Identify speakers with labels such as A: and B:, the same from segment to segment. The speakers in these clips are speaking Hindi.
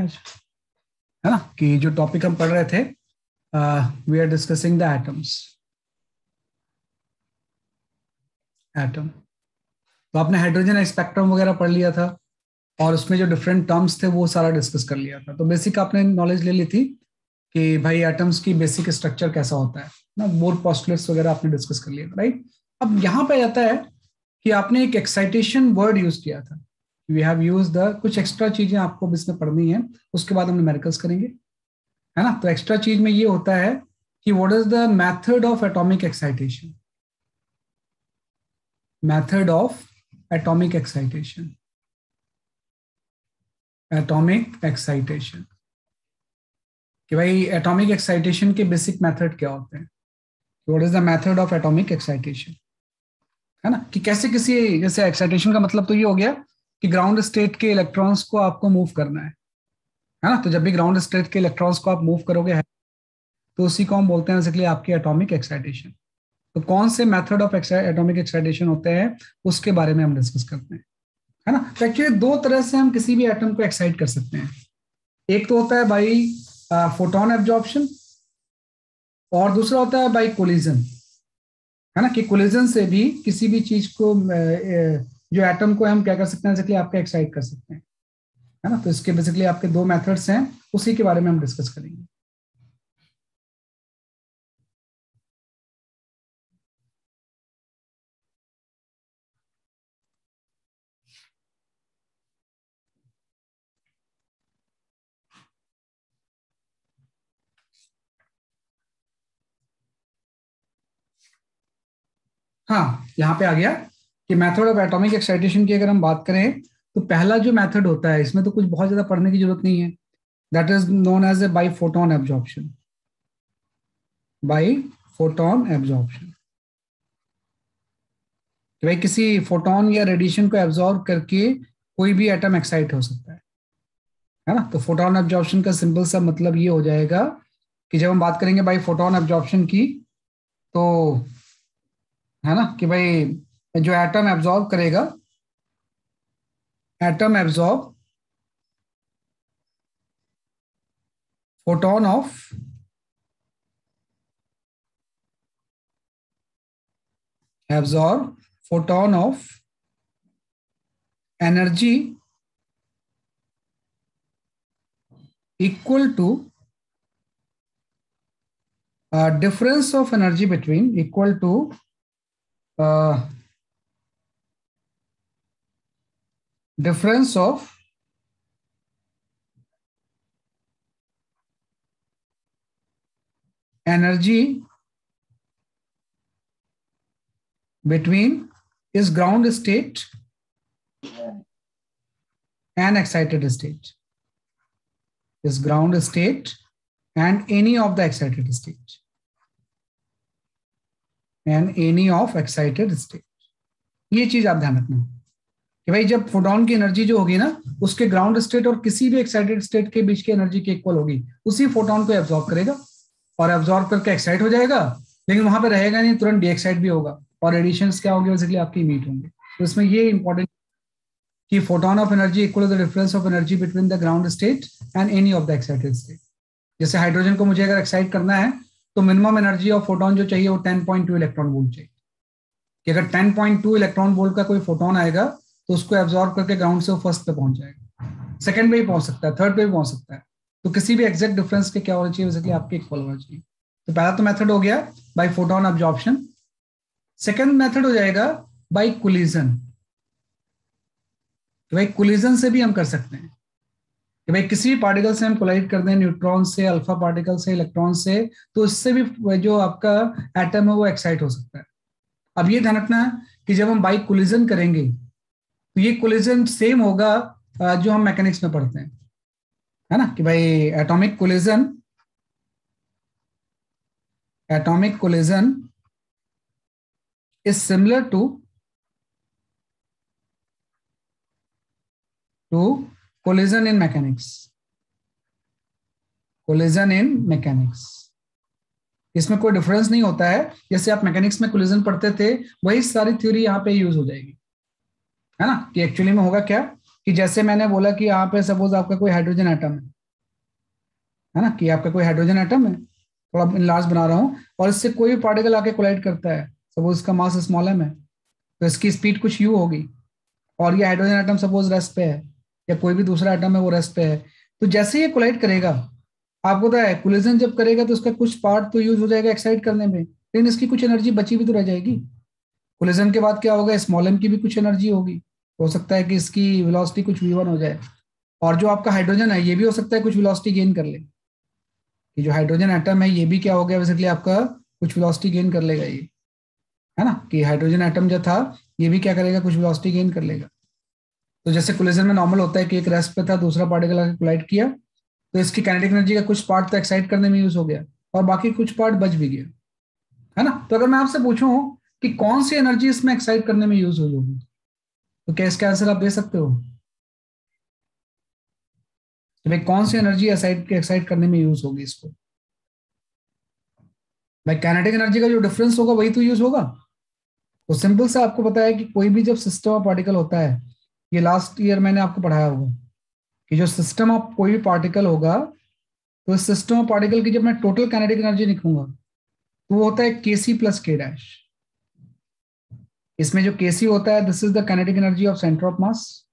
A: आज, है ना, कि जो टॉपिक हम पढ़ रहे थे, we are discussing the atoms, atom. तो आपने हाइड्रोजन स्पेक्ट्रम वगैरह पढ़ लिया था और उसमें जो डिफरेंट टर्म्स थे वो सारा डिस्कस कर लिया था। तो बेसिक आपने नॉलेज ले ली थी कि भाई एटम्स की बेसिक स्ट्रक्चर कैसा होता है ना, बोर पोस्टुलेट्स वगैरह आपने डिस्कस कर लिया था, राइट। अब यहाँ पे आता है कि आपने एक एक्साइटेशन वर्ड यूज किया था, वी हैव यूज द, कुछ एक्स्ट्रा चीजें आपको इसमें पढ़नी है, उसके बाद हम न्यूमेरिकल्स करेंगे, है ना। तो एक्स्ट्रा चीज में ये होता है कि what is the method of atomic excitation, method of atomic excitation, atomic excitation, कि भाई एटॉमिक एक्साइटेशन के बेसिक मेथड क्या होते हैं, what is the method of atomic excitation, है ना। कि कैसे किसी, जैसे एक्साइटेशन का मतलब तो ये हो गया कि ग्राउंड स्टेट के इलेक्ट्रॉन्स को आपको मूव करना है ना। तो जब भी ग्राउंड स्टेट के इलेक्ट्रॉन्स को आप मूव करोगे तो उसी को हम बोलते हैं बेसिकली आपकी एटॉमिक एक्साइटेशन। तो कौन से मेथड ऑफ एटॉमिक एक्साइटेशन होते हैं उसके बारे में हम डिस्कस करते हैं, है ना। तो एक्चुअली दो तरह से हम किसी भी एटम को एक्साइट कर सकते हैं। एक तो होता है बाई फोटोन एब्जॉर्प्शन और दूसरा होता है बाई कोलिजन, है ना। कि कोलिजन से भी किसी भी चीज को जो एटम को हम क्या कर सकते हैं, बेसिकली आपका एक्साइट कर सकते हैं, है ना। तो इसके बेसिकली आपके दो मेथड्स हैं, उसी के बारे में हम डिस्कस करेंगे। हाँ, यहाँ पे आ गया कि मेथड ऑफ एटॉमिक एक्साइटेशन की अगर हम बात करें तो पहला जो मेथड होता है, इसमें तो कुछ बहुत ज्यादा पढ़ने की जरूरत नहीं है, that is known as a by photon absorption, by photon absorption. कि भाई किसी फोटोन या रेडिएशन को एब्जॉर्ब करके कोई भी एटम एक्साइट हो सकता है ना। तो फोटोन एब्जॉर्प्शन का सिंपल सा मतलब ये हो जाएगा कि जब हम बात करेंगे बाई फोटोन एब्जॉर्प्शन की, तो है ना कि भाई जो एटम एब्जॉर्ब करेगा, atom absorb photon of energy equal to difference of energy between, equal to difference of energy between is ground state and excited state, is ground state and any of the excited state, and any of excited state। ये चीज आप ध्यान रखना कि भाई जब फोटोन की एनर्जी जो होगी ना, उसके ग्राउंड स्टेट और किसी भी एक्साइटेड स्टेट के बीच की एनर्जी के इक्वल होगी, उसी फोटोन को एब्जॉर्ब करेगा और एब्जॉर्ब करके एक्साइट हो जाएगा, लेकिन वहां पे रहेगा नहीं, तुरंत डी एक्साइट भी होगा और रेडिएशंस क्या होंगे, बेसिकली आपकी मीट होंगे। तो इसमें ये इंपॉर्टेंट कि photon of energy equal to the difference of energy between the ground state and any of the excited state. जैसे हाइड्रोजन को मुझे अगर एक्साइट करना है तो मिनिमम एनर्जी ऑफ फोटोन जो चाहिए वो 10.2 इलेक्ट्रॉन वोल्ट चाहिए। कि अगर 10.2 इलेक्ट्रॉन वोल्ट का कोई फोटोन आएगा तो उसको एब्जॉर्ब करके ग्राउंड से वो फर्स्ट पे पहुंच जाएगा, सेकंड पे भी पहुंच सकता है, थर्ड पे भी पहुंच सकता है। तो किसी भी एग्जैक्ट डिफरेंस के क्या होना चाहिए, बेसिकली आपके इक्वल होना चाहिए। तो पहला तो मेथड हो गया by photon absorption. Second method हो जाएगा बाय कोलिजन। तो भाई कोलिजन से भी हम कर सकते हैं कि भाई किसी भी पार्टिकल से हम कोलाइड कर दें, न्यूट्रॉन से, अल्फा पार्टिकल से, इलेक्ट्रॉन से, तो इससे भी जो आपका एटम है वो एक्साइट हो सकता है। अब ये ध्यान रखना कि जब हम बाई कोलिजन करेंगे तो ये कोलिजन सेम होगा जो हम मैकेनिक्स में पढ़ते हैं, है ना। कि भाई atomic collision is similar to collision in mechanics, collision in mechanics. इसमें कोई डिफरेंस नहीं होता है, जैसे आप मैकेनिक्स में कोलिजन पढ़ते थे वही सारी थ्योरी यहाँ पे यूज हो जाएगी, है ना। कि एक्चुअली में होगा क्या कि जैसे मैंने बोला कि यहाँ पे सपोज आपका कोई हाइड्रोजन एटम है, है ना, कि आपका कोई हाइड्रोजन एटम है, थोड़ा इनलार्ज बना रहा हूँ, और इससे कोई भी पार्टिकल आके कोलाइड करता है, सपोज इसका मास स्मॉल एम है, तो इसकी स्पीड कुछ यू होगी, और ये हाइड्रोजन एटम सपोज रेस्ट पे है, या कोई भी दूसरा एटम है वो रेस्ट पे है, तो जैसे ये कोलाइड करेगा, आपको पता है कोलिजन जब करेगा तो उसका कुछ पार्ट तो यूज हो जाएगा एक्साइट करने में, लेकिन इसकी कुछ एनर्जी बची भी तो रह जाएगी। कोलिजन के बाद क्या होगा, स्मॉल एम की भी कुछ एनर्जी होगी, हो सकता है कि इसकी वेलोसिटी कुछ v1 हो जाए, और जो आपका हाइड्रोजन है ये भी हो सकता है कुछ वेलोसिटी गेन कर ले, कि जो हाइड्रोजन एटम है ये भी क्या हो गया बेसिकली आपका कुछ वेलोसिटी गेन कर लेगा ये, है ना, कि हाइड्रोजन एटम जो था ये भी क्या करेगा, कुछ वेलोसिटी गेन कर लेगा। तो जैसे कोलिजन में नॉर्मल होता है कि एक रेस्ट पे था, दूसरा पार्टिकल आके कोलाइड किया, तो इसकी काइनेटिक एनर्जी का कुछ पार्ट तो एक्साइट करने में यूज हो गया, और बाकी कुछ पार्ट बच भी गया, है ना। तो अगर मैं आपसे पूछूं कि कौन सी एनर्जी इसमें एक्साइट करने में यूज हुई होगी, तो क्या इसका आंसर आप दे सकते हो कि भाई कौन सी एनर्जी एक्साइट करने में यूज होगी इसको? भाई काइनेटिक एनर्जी का जो डिफरेंस होगा वही तो यूज होगा। तो सिंपल सा आपको पता है कि कोई भी जब सिस्टम ऑफ पार्टिकल होता है, ये लास्ट ईयर मैंने आपको पढ़ाया होगा कि जो सिस्टम ऑफ कोई भी पार्टिकल होगा, तो इस सिस्टम ऑफ पार्टिकल की जब मैं टोटल काइनेटिक एनर्जी लिखूंगा तो वो होता है केसी प्लस के डैश। इसमें जो केसी होता है this is the kinetic energy of centre of mass,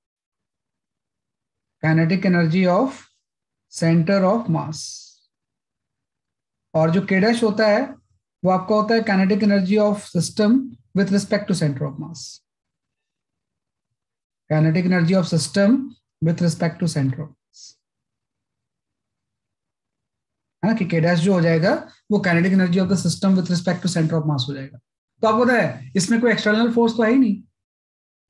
A: kinetic energy of centre of मास, और जो के डैश होता है वो आपका होता है kinetic energy of system with respect to centre of mass, kinetic energy of system with respect to centre of mass, है ना, कि के डैश जो हो जाएगा वो kinetic energy of the system with respect to centre of mass हो जाएगा। तो आपको पता है इसमें कोई एक्सटर्नल फोर्स तो है ही नहीं,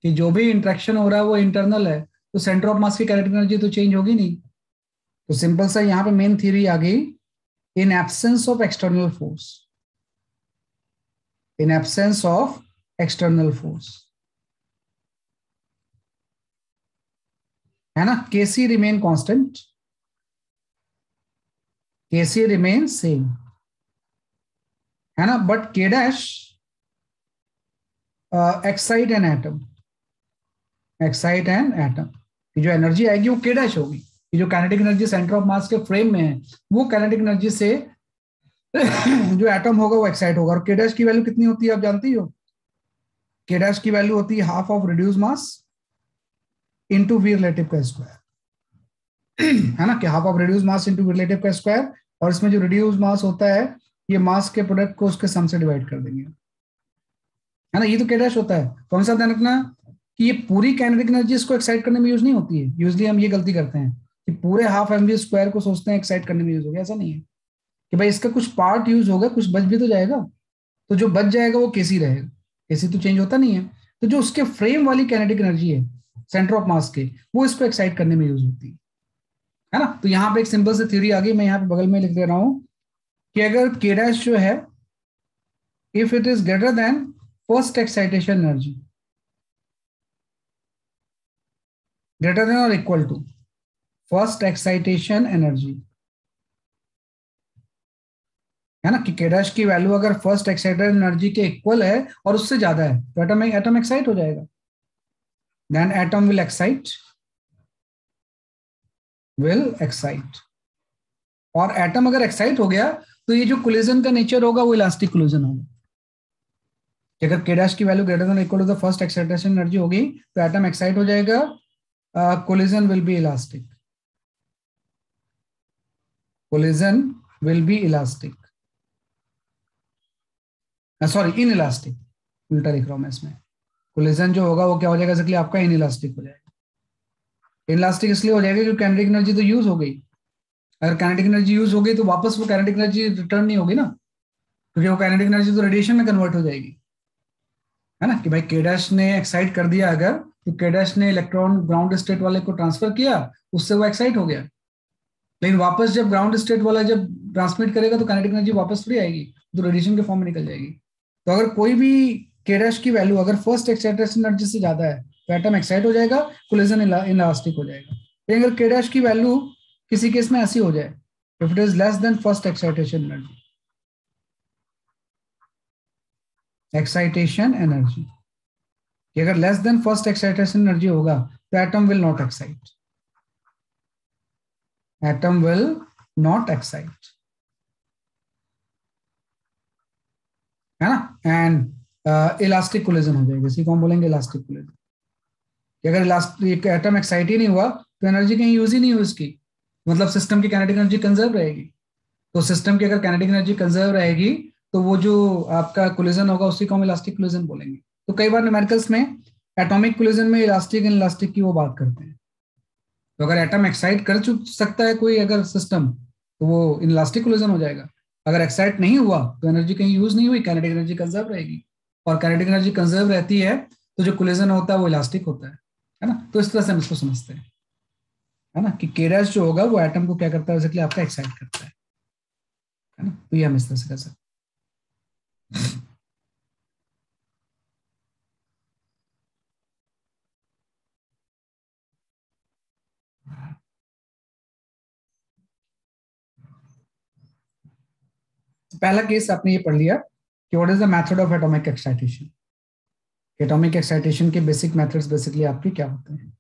A: कि जो भी इंटरेक्शन हो रहा है वो इंटरनल है, तो सेंटर ऑफ मास की काइनेटिक एनर्जी तो चेंज होगी नहीं। तो सिंपल सा यहाँ पे मेन थ्योरी आ गई, in absence of external force, in absence of external force, है ना, केसी रिमेन कांस्टेंट, केसी रिमेन सेम, है ना, बट के dash excite an atom, excite an atom की जो एनर्जी आएगी वो के डैश होगी, कि जो काइनेटिक एनर्जी सेंटर ऑफ मास के फ्रेम में है वो काइनेटिक एनर्जी से जो एटम होगा वो एक्साइट होगा। और के डैश की वैल्यू कितनी होती है आप जानती हो? के डैश की वैल्यू होती है half of reduce mass into V relative का स्क्वायर, है ना, कि half of reduce mass into V relative का स्क्वायर, और इसमें जो रिड्यूस मास होता है ये मास के प्रोडक्ट को उसके सम से डिवाइड कर देंगे, है ना, ये तो के डैश होता है। तो हमेशा ध्यान रखना कि ये पूरी काइनेटिक एनर्जी इसको एक्साइट करने में यूज नहीं होती है, यूजली हम ये गलती करते हैं कि पूरे हाफ एम वी स्क्वायर को सोचते हैं एक्साइट करने में यूज हो गया, ऐसा नहीं है, कि भाई इसका कुछ पार्ट यूज होगा, कुछ बच भी तो जाएगा, तो जो बच जाएगा वो केसी रहेगा, केसी तो चेंज होता नहीं है, तो जो उसके फ्रेम वाली काइनेटिक एनर्जी है सेंटर ऑफ मास के, वो इसको एक्साइट करने में यूज होती है ना। तो यहाँ पे एक सिंपल सी थ्योरी आ गई, मैं यहाँ पे बगल में लिख दे रहा हूं कि अगर के डैश जो है if it is greater than first excitation energy, greater than और equal to first excitation energy, है ना, कि के डैश की वैल्यू अगर फर्स्ट एक्साइटेड एनर्जी के इक्वल है और उससे ज्यादा है तो एटम एक्साइट हो जाएगा, देन एटम विल एक्साइट, और एटम अगर एक्साइट हो गया तो ये जो कोलिजन का नेचर होगा वो इलास्टिक कोलिजन होगा, कि अगर के डैश की value greater than equal to the first excitation energy होगी तो एटम एक्साइट हो जाएगा, collision will be elastic, collision will be elastic, sorry inelastic, उल्टा लिख रहा हूं मैं इसमें, कोलिजन जो होगा वो क्या हो जाएगा इसलिए आपका इन इलास्टिक हो जाएगा। इन इलास्टिक इसलिए हो जाएगा क्योंकि काइनेटिक एनर्जी तो यूज हो गई, अगर काइनेटिक एनर्जी यूज हो गई तो वापस वो काइनेटिक एनर्जी रिटर्न नहीं होगी ना, क्योंकि वो काइनेटिक एनर्जी तो रेडिएशन में कन्वर्ट हो जाएगी, है ना, कि भाई के डैश ने एक्साइट कर दिया अगर, तो के डैश ने इलेक्ट्रॉन ग्राउंड स्टेट वाले को ट्रांसफर किया, उससे वो एक्साइट हो गया, लेकिन वापस जब ग्राउंड स्टेट वाला जब ट्रांसमिट करेगा तो काइनेटिक एनर्जी वापस थोड़ी आएगी, तो रेडिएशन के फॉर्म में निकल जाएगी। तो अगर कोई भी के डैश की वैल्यू अगर फर्स्ट एक्साइटेशन एनर्जी से ज्यादा है तो एटम एक्साइट हो जाएगा, कोलिजन इलास्टिक हो जाएगा। लेकिन अगर के डैश की वैल्यू किसी केस में ऐसी हो जाए, if it is less than first excitation energy, excitation energy कि अगर less than first excitation energy होगा तो atom will not excite, atom will not excite, है ना। एंड इलास्टिक कोलिजन हो जाएगा, इसी को हम बोलेंगे इलास्टिक कोलिजन। कि अगर इलास्टिक एटम एक्साइट ही नहीं हुआ तो एनर्जी कहीं यूज ही नहीं हुई उसकी, मतलब सिस्टम की काइनेटिक एनर्जी कंजर्व रहेगी। तो सिस्टम की अगर काइनेटिक एनर्जी कंजर्व रहेगी तो वो जो आपका कोलिजन होगा उसी को हम इलास्टिक कोलिजन बोलेंगे। तो कई बार न्यूमेरिकल्स में एटॉमिक कोलिजन में इलास्टिक एंड इलास्टिक की वो बात करते हैं। तो अगर एटम एक्साइट कर चुक सकता है कोई अगर सिस्टम, तो वो इनलास्टिक कोलिजन हो जाएगा। अगर एक्साइट नहीं हुआ तो एनर्जी कहीं यूज नहीं हुई, काइनेटिक एनर्जी कंजर्व रहेगी। और काइनेटिक एनर्जी कंजर्व रहती है तो जो कोलिजन होता है वो इलास्टिक होता है ना। तो इस तरह से हम इसको समझते हैं, है ना, कि केडैश जो होगा वो एटम को क्या करता है, बेसिकली आपका एक्साइट करता है ना। तो ये हम इस तरह से कर सकते हैं। तो पहला केस आपने ये पढ़ लिया कि what is the method of atomic excitation. Atomic excitation के बेसिक मेथड्स बेसिकली आपके क्या होते हैं।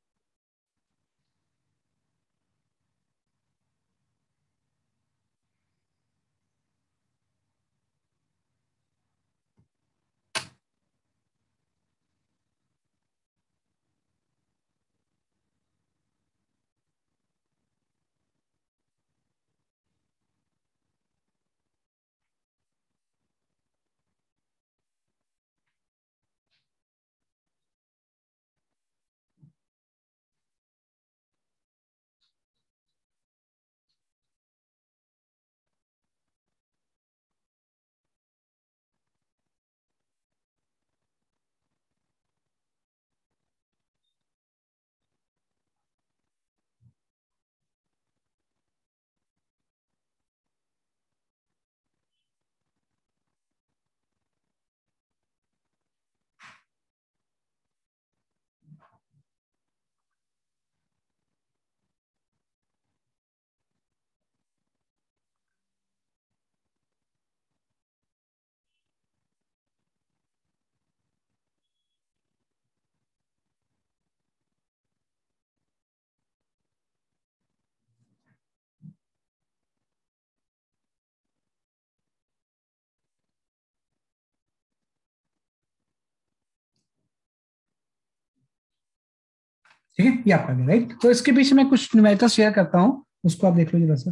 A: ठीक है, ये आपका गया राइट। तो इसके पीछे मैं कुछ न्यूमेरिकल शेयर करता हूँ, उसको आप देख लो जरा सा,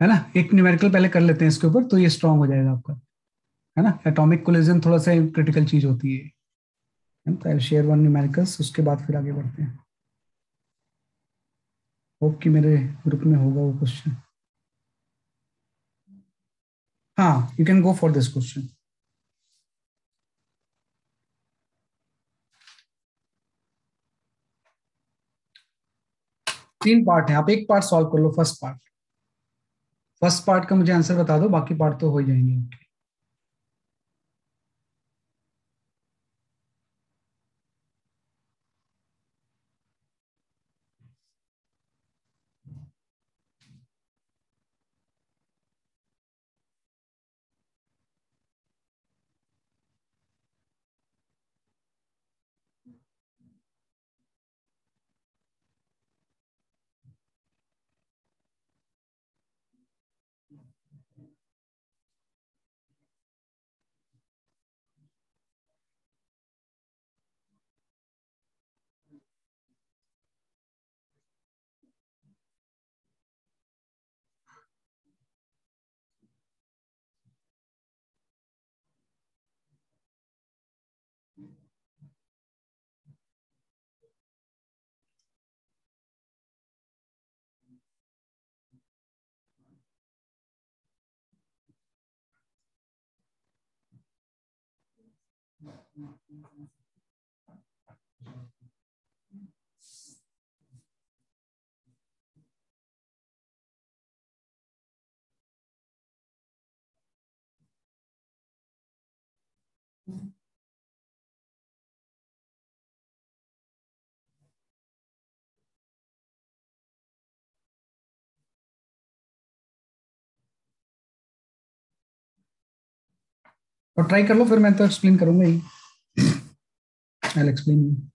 A: है ना। एक न्यूमेरिकल पहले कर लेते हैं इसके ऊपर, तो ये स्ट्रांग हो जाएगा आपका, है ना। एटॉमिक कोलिजन थोड़ा सा क्रिटिकल चीज होती है। तो शेयर वन न्यूमेरिकल्स, उसके बाद फिर आगे बढ़ते हैं। होप कि मेरे ग्रुप में होगा वो क्वेश्चन। हाँ, you can go for this question. 3 part है, आप एक पार्ट सॉल्व कर लो। फर्स्ट पार्ट का मुझे आंसर बता दो, बाकी पार्ट तो हो ही जाएंगे आपके। और ट्राई कर लो, फिर मैं तो एक्सप्लेन करूंगा ही। I explain.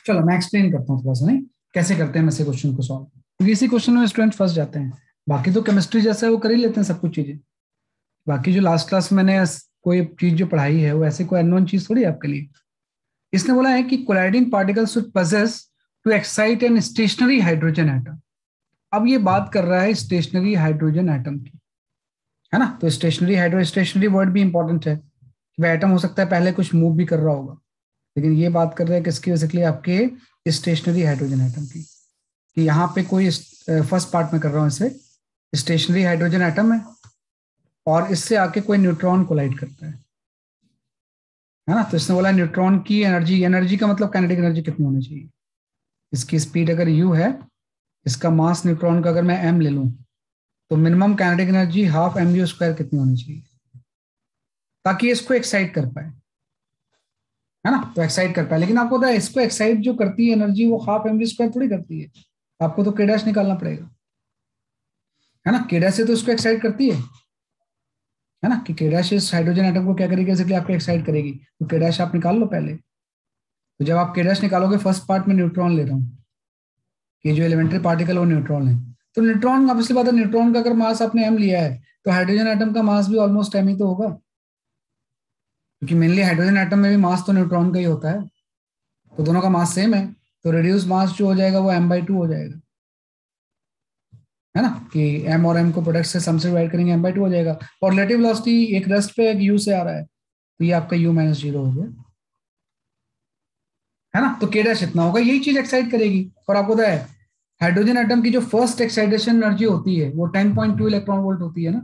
A: चलो मैं एक्सप्लेन करता हूँ थोड़ा सा, नहीं कैसे करते हैं हम ऐसे क्वेश्चन को सॉल्व, क्योंकि इसी क्वेश्चन में स्टूडेंट फंस जाते हैं। बाकी तो केमिस्ट्री जैसा है वो कर ही लेते हैं सब कुछ चीजें, बाकी जो लास्ट क्लास में मैंने कोई चीज जो पढ़ाई है वो ऐसे कोई अननोन चीज थोड़ी है आपके लिए। इसने बोला है कि colliding particles should possess to excite an stationary hydrogen atom. अब ये बात कर रहा है स्टेशनरी हाइड्रोजन एटम की, है ना। तो स्टेशनरी हाइड्रो, स्टेशनरी वर्ड भी इंपॉर्टेंट है, वह एटम हो सकता है पहले कुछ मूव भी कर रहा होगा, लेकिन ये बात कर रहे हैं किसकी, बेसिकली आपके स्टेशनरी हाइड्रोजन एटम की, कि यहाँ पे कोई फर्स्ट पार्ट में कर रहा हूँ इसे, स्टेशनरी हाइड्रोजन एटम है और इससे आके कोई न्यूट्रॉन कोलाइड करता है ना। तो इसने बोला न्यूट्रॉन की एनर्जी, एनर्जी का मतलब काइनेटिक एनर्जी कितनी होनी चाहिए, इसकी स्पीड अगर u है, इसका मास न्यूट्रॉन का अगर मैं m ले लूं, तो minimum kinetic energy half mv² कितनी होनी चाहिए, ताकि इसको एक्साइट कर पाए, है ना। तो एक्साइट कर पाए, लेकिन आपको पता है इसको एक्साइट जो करती है एनर्जी वो हाफ mv² थोड़ी करती है, आपको तो k डैश निकालना पड़ेगा, है ना। k डैश से तो इसको एक्साइट करती है ना, कि k डैश इस हाइड्रोजन एटम को क्या करेगी, बेसिकली आपको एक्साइट करेगी, तो k डैश आप निकाल लो पहले। तो जब आप k डैश निकालोगे, फर्स्ट पार्ट में न्यूट्रॉन ले रहा हूँ, कि जो एलिमेंट्री पार्टिकल वो न्यूट्रॉन है, तो न्यूट्रॉन ऑब्वियसली बात है, न्यूट्रॉन का अगर मास आपने m लिया है, तो हाइड्रोजन एटम का मास भी ऑलमोस्ट m ही तो होगा, क्योंकि मेनली हाइड्रोजन एटम में भी मास तो न्यूट्रॉन का ही होता है, तो दोनों का मास सेम है, तो रिड्यूस मास जो हो जाएगा वो m/2 हो जाएगा, है ना, कि m और m को प्रोडक्ट से सम से डिवाइड करेंगे, m/2 हो जाएगा। और रिलेटिव वेलोसिटी एक रेस्ट पे एक u से आ रहा है, तो ये आपका u-0 हो गया, है ना। तो k डैश इतना होगा, यही चीज एक्साइट करेगी। और आपको पता है हाइड्रोजन एटम की जो फर्स्ट एक्साइटेशन एनर्जी होती है वो 10.2 इलेक्ट्रॉन वोल्ट होती है ना,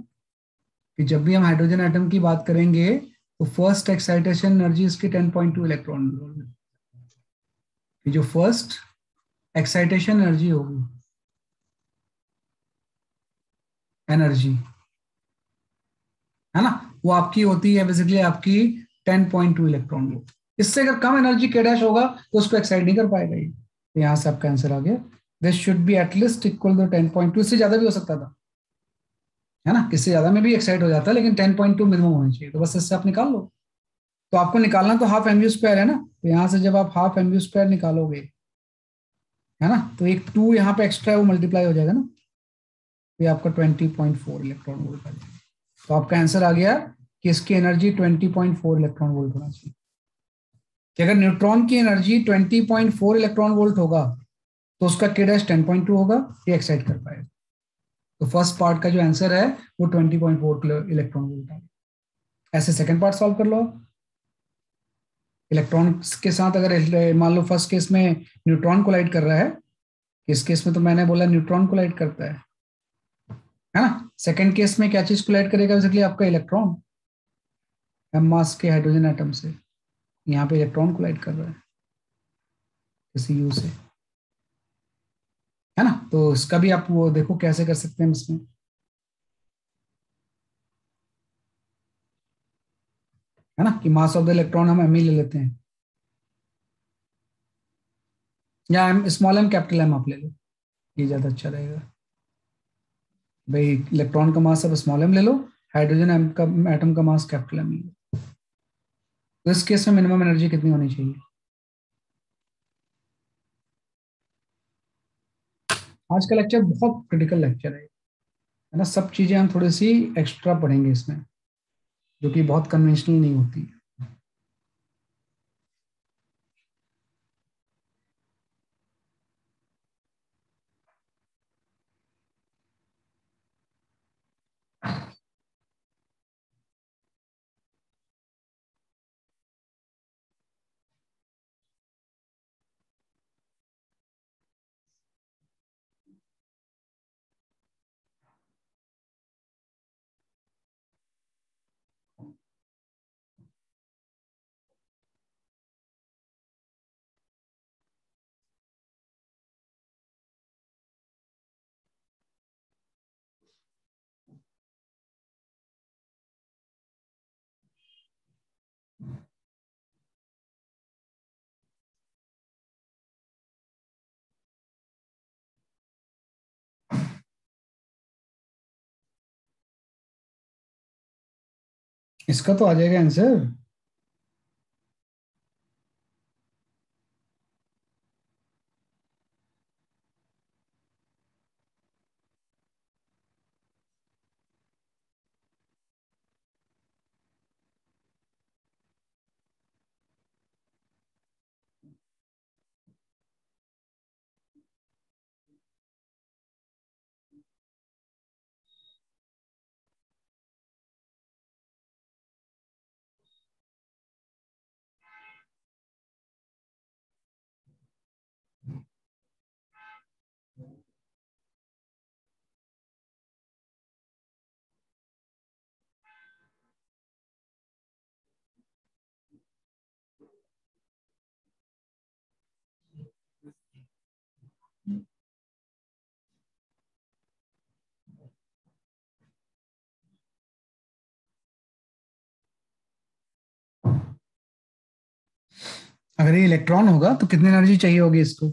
A: कि जब भी हम हाइड्रोजन एटम की बात करेंगे तो फर्स्ट एक्साइटेशन एनर्जी इसकी 10.2 इलेक्ट्रॉन वोल्ट, कि जो फर्स्ट एक्साइटेशन एनर्जी होगी, एनर्जी, है ना, वो आपकी होती है बेसिकली आपकी 10.2 इलेक्ट्रॉन वोल्ट। इससे अगर कम एनर्जी के डैश होगा तो उसको एक्साइट नहीं कर पाएगा ये, तो यहां से आपका आंसर आ गया, this should be at least equal to 10.2, इससे ज्यादा भी हो सकता था, है ना, इससे ज्यादा में भी एक्साइट हो जाता है, लेकिन 10.2 मिनिमम होनी चाहिए, तो बस इससे आप निकाल लो। तो आपको निकालना तो हाफ mv² है ना, तो यहाँ से जब आप हाफ mv² निकालोगे, है ना, तो एक 2 यहाँ पे एक्स्ट्रा है वो मल्टीप्लाई हो जाएगा ना, तो ये आपका 20.4 इलेक्ट्रॉन वोल्ट आ जाएगा। तो आपका आंसर आ गया कि इसकी एनर्जी 20.4 इलेक्ट्रॉन वोल्ट होना चाहिए, कि अगर न्यूट्रॉन की एनर्जी 20.4 इलेक्ट्रॉन वोल्ट होगा तो उसका k डैश 10.2 होगा, ये एक्साइट कर पाएगा। तो फर्स्ट पार्ट का जो आंसर है वो 20.4 इलेक्ट्रॉन वोल्ट आ गया। ऐसे सेकंड पार्ट सॉल्व कर लो। इलेक्ट्रॉन्स के साथ अगर मान लो फर्स्ट केस में न्यूट्रॉन कोलाइड कर रहा है, इस केस में तो मैंने बोला न्यूट्रॉन कोलाइड करता है ना। सेकंड केस में क्या चीज कोलाइड करेगा, बेसिकली आपका इलेक्ट्रॉन, एम मास के हाइड्रोजन एटम से, यहाँ पे इलेक्ट्रॉन कोलाइड कर रहा है किसी यू से, है ना। तो इसका भी आप वो देखो कैसे कर सकते हैं इसमें, है ना, कि मास ऑफ द इलेक्ट्रॉन हम एम ही ले लेते हैं, या M small M capital M आप ले लो, ये ज्यादा अच्छा रहेगा। भाई इलेक्ट्रॉन का मास अब स्मॉल एम ले लो, हाइड्रोजन एम का एटम का मास कैपिटल एम ले लो। तो इस केस में मिनिमम एनर्जी कितनी होनी चाहिए। आज का लेक्चर बहुत क्रिटिकल लेक्चर है ना, सब चीजें हम थोड़ी सी एक्स्ट्रा पढ़ेंगे इसमें, जो कि बहुत कन्वेंशनल नहीं होती। इसका तो आ जाएगा आंसर, अगर ये इलेक्ट्रॉन होगा तो कितनी एनर्जी चाहिए होगी इसको?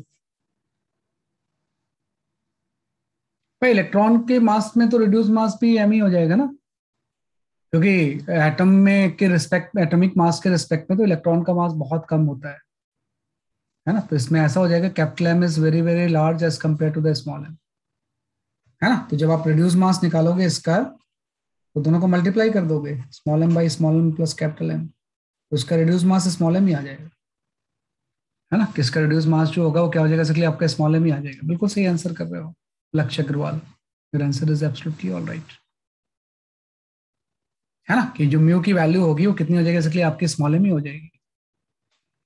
A: भाई इलेक्ट्रॉन के मास में तो रिड्यूस मास भी एम ही हो जाएगा ना, क्योंकि एटम में के रिस्पेक्ट, एटॉमिक मास के रिस्पेक्ट में तो इलेक्ट्रॉन का मास बहुत कम होता है ना। तो इसमें ऐसा हो जाएगा capital M is very very large as compare to the small M, है ना। तो जब आप रिड्यूस मास निकालोगे इसका, तो दोनों को मल्टीप्लाई कर दोगे, small M by small M plus capital M, तो उसका रिड्यूस मास स्मॉल एम ही आ जाएगा, है ना। किसका रिड्यूस मास जो होगा वो क्या हो जाएगा, इसलिए आपका स्मॉल एम ही आ जाएगा। बिल्कुल सही आंसर कर रहे हो Lakshya Agarwal, your answer is absolutely all right, है ना। कि जो म्यू की वैल्यू होगी वो कितनी हो जाएगी, इसलिए आपकी स्मॉल एम ही हो जाएगी,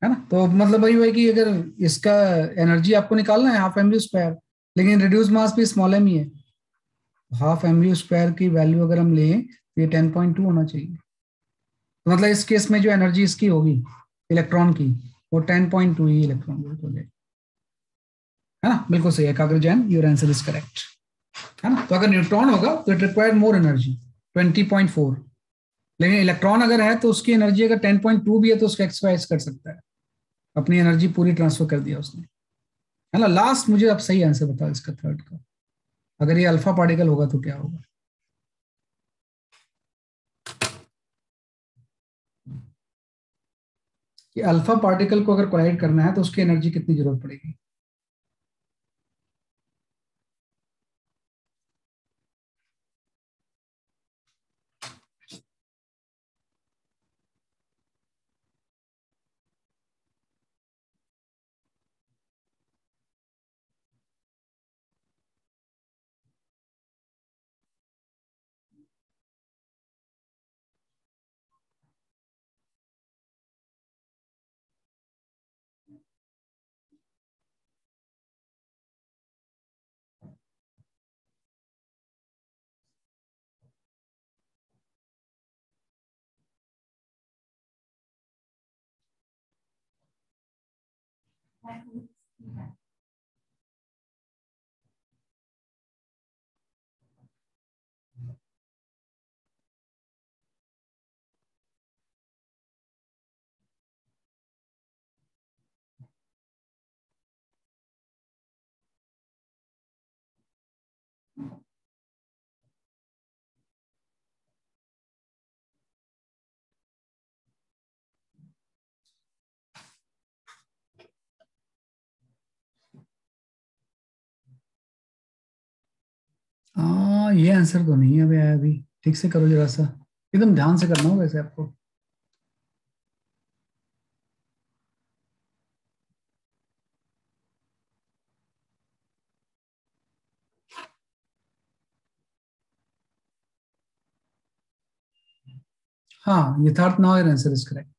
A: है ना। तो मतलब वही हुआ कि अगर इसका एनर्जी आपको निकालना है हाफ एम वी स्क्वायर, लेकिन रिड्यूस मास भी स्मॉल एम ही है, हाफ एम वी स्क्वायर की वैल्यू अगर हम लें तो ये 10.2 होना चाहिए। तो मतलब इस केस में जो एनर्जी इसकी होगी इलेक्ट्रॉन की, वो 10.2 ही इलेक्ट्रॉन वोल्ट हो जाएगी, है ना। बिल्कुल सही है एकाग्र Jain, your answer is correct, है ना। तो अगर न्यूट्रॉन होगा तो इट रिक्वायर्ड मोर एनर्जी 20.4, लेकिन इलेक्ट्रॉन अगर है तो उसकी एनर्जी अगर 10.2 भी है तो उसका एक्सरसाइज कर सकता है, अपनी एनर्जी पूरी ट्रांसफर कर दिया उसने, है ना। लास्ट मुझे अब सही आंसर बताओ इसका थर्ड का, अगर ये अल्फा पार्टिकल होगा तो क्या होगा? कि अल्फा पार्टिकल को अगर कोलाइड करना है तो उसकी एनर्जी कितनी जरूरत पड़ेगी? हाँ ये आंसर तो नहीं है अभी आया, अभी ठीक से करो जरा सा, एकदम ध्यान से करना होगा वैसे आपको। हाँ यथार्थ now your answer is correct.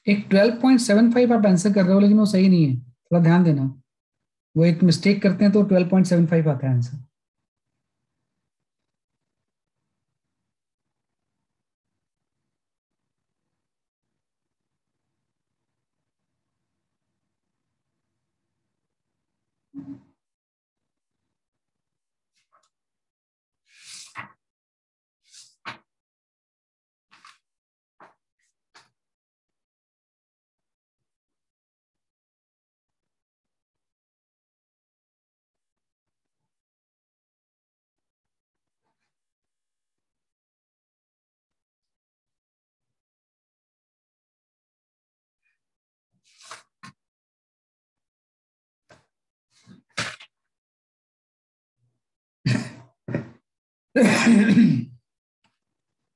A: एक 12.75 आप आंसर कर रहे हो, लेकिन वो सही नहीं है, थोड़ा ध्यान देना। वो एक मिस्टेक करते हैं तो 12.75 आता है आंसर।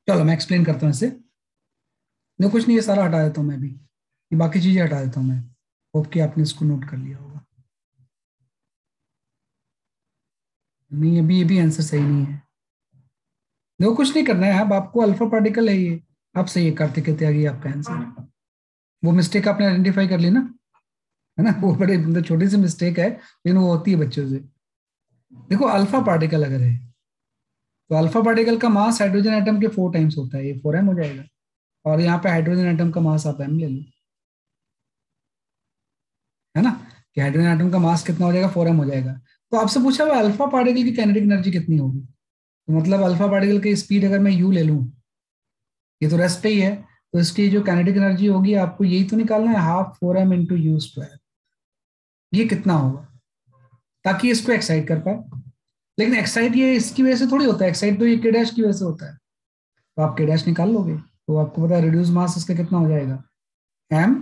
A: चलो मैं एक्सप्लेन करता हूँ इसे। नहीं कुछ नहीं, ये सारा हटा देता हूँ मैं भी, ये बाकी चीजें हटा देता हूँ मैं। होप कि आपने इसको नोट कर लिया होगा। नहीं अभी ये भी आंसर सही नहीं है। देखो कुछ नहीं करना है, अब आपको अल्फा पार्टिकल है ये। आप सही है कार्तिक त्यागी, आपका आंसर। वो मिस्टेक आपने आइडेंटिफाई कर ली ना, है ना, वो बड़े मतलब छोटी सी मिस्टेक है लेकिन वो होती है बच्चों से। देखो अल्फा पार्टिकल अगर है तो अल्फा पार्टिकल का मास हाइड्रोजन एटम के 4 टाइम्स होता है, ये 4m हो जाएगा। और यहाँ पे हाइड्रोजन एटम का मास आप m ले लो, है ना, कि हाइड्रोजन एटम का मास कितना हो जाएगा, 4m हो जाएगा। तो आपसे पूछा हुआ अल्फा पार्टिकल की काइनेटिक एनर्जी कितनी होगी, तो मतलब अल्फा पार्टिकल की स्पीड अगर मैं u ले लूं, ये तो रेस्ट पे ही है, तो इसकी जो काइनेटिक एनर्जी होगी आपको यही तो निकालना है, half 4m into u square. ये कितना होगा, ताकि इसको एक्साइट कर पाए। लेकिन एक्साइट ये इसकी वजह से थोड़ी होता है, एक्साइट तो ये के डैश की वजह से होता है। तो आप के डैश निकाल लोगे तो आपको पता है रिड्यूस मास इसका कितना हो जाएगा, m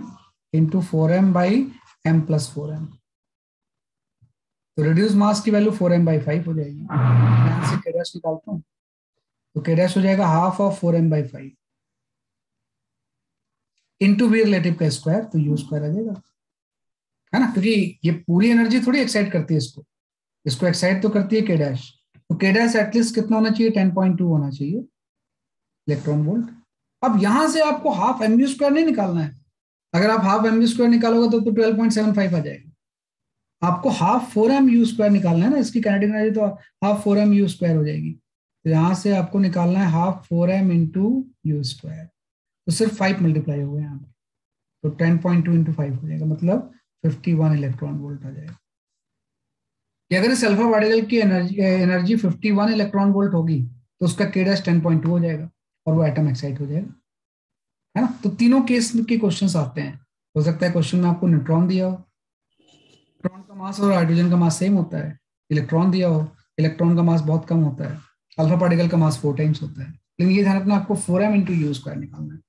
A: into 4m by m+4m। तो रिड्यूस मास की वैल्यू 4m/5 हो जाएगी। मैं यहाँ से के डैश निकालता हूँ, तो के डैश हो जाएगा half of 4m/5 into V relative का स्क्वायर, तो यू स्क्वायर आ जाएगा, है ना, क्योंकि ये पूरी एनर्जी थोड़ी एक्साइट करती है इसको, इसको एक्साइट तो करती है के डैश। तो के डैश एटलीस्ट कितना होना चाहिए, 10.2 होना चाहिए इलेक्ट्रॉन वोल्ट। अब यहां से आपको हाफ एम यू स्क्वायर नहीं निकालना है। अगर आप हाफ एम यू स्क्वायर निकालोगे तो 12.75 आ जाएगा। आपको हाफ 4m u स्क्वायर निकालना है ना, इसकी काइनेटिक एनर्जी तो हाफ 4m u स्क्वायर हो जाएगी। तो यहां से आपको निकालना है half 4m into u square, तो सिर्फ 5 मल्टीप्लाई हो गए यहाँ पे, तो 10.2 इंटू 5 हो जाएगा, मतलब 51 इलेक्ट्रॉन वोल्ट आ जाएगा। कि अगर इस अल्फा पार्टिकल की एनर्जी एनर्जी 51 इलेक्ट्रॉन वोल्ट होगी तो उसका के डैश 10.2 हो जाएगा और वो एटम एक्साइट हो जाएगा, है ना। तो तीनों केस के क्वेश्चंस आते हैं। हो सकता है क्वेश्चन में आपको न्यूट्रॉन दिया हो, न्यूट्रॉन का मास और हाइड्रोजन का मास सेम होता है। इलेक्ट्रॉन दिया हो, इलेक्ट्रॉन का मास बहुत कम होता है, अल्फा पार्टिकल का मास 4 टाइम्स होता है। लेकिन ये ध्यान रखना आपको 4m इंटू यू स्क्वायर निकालना है,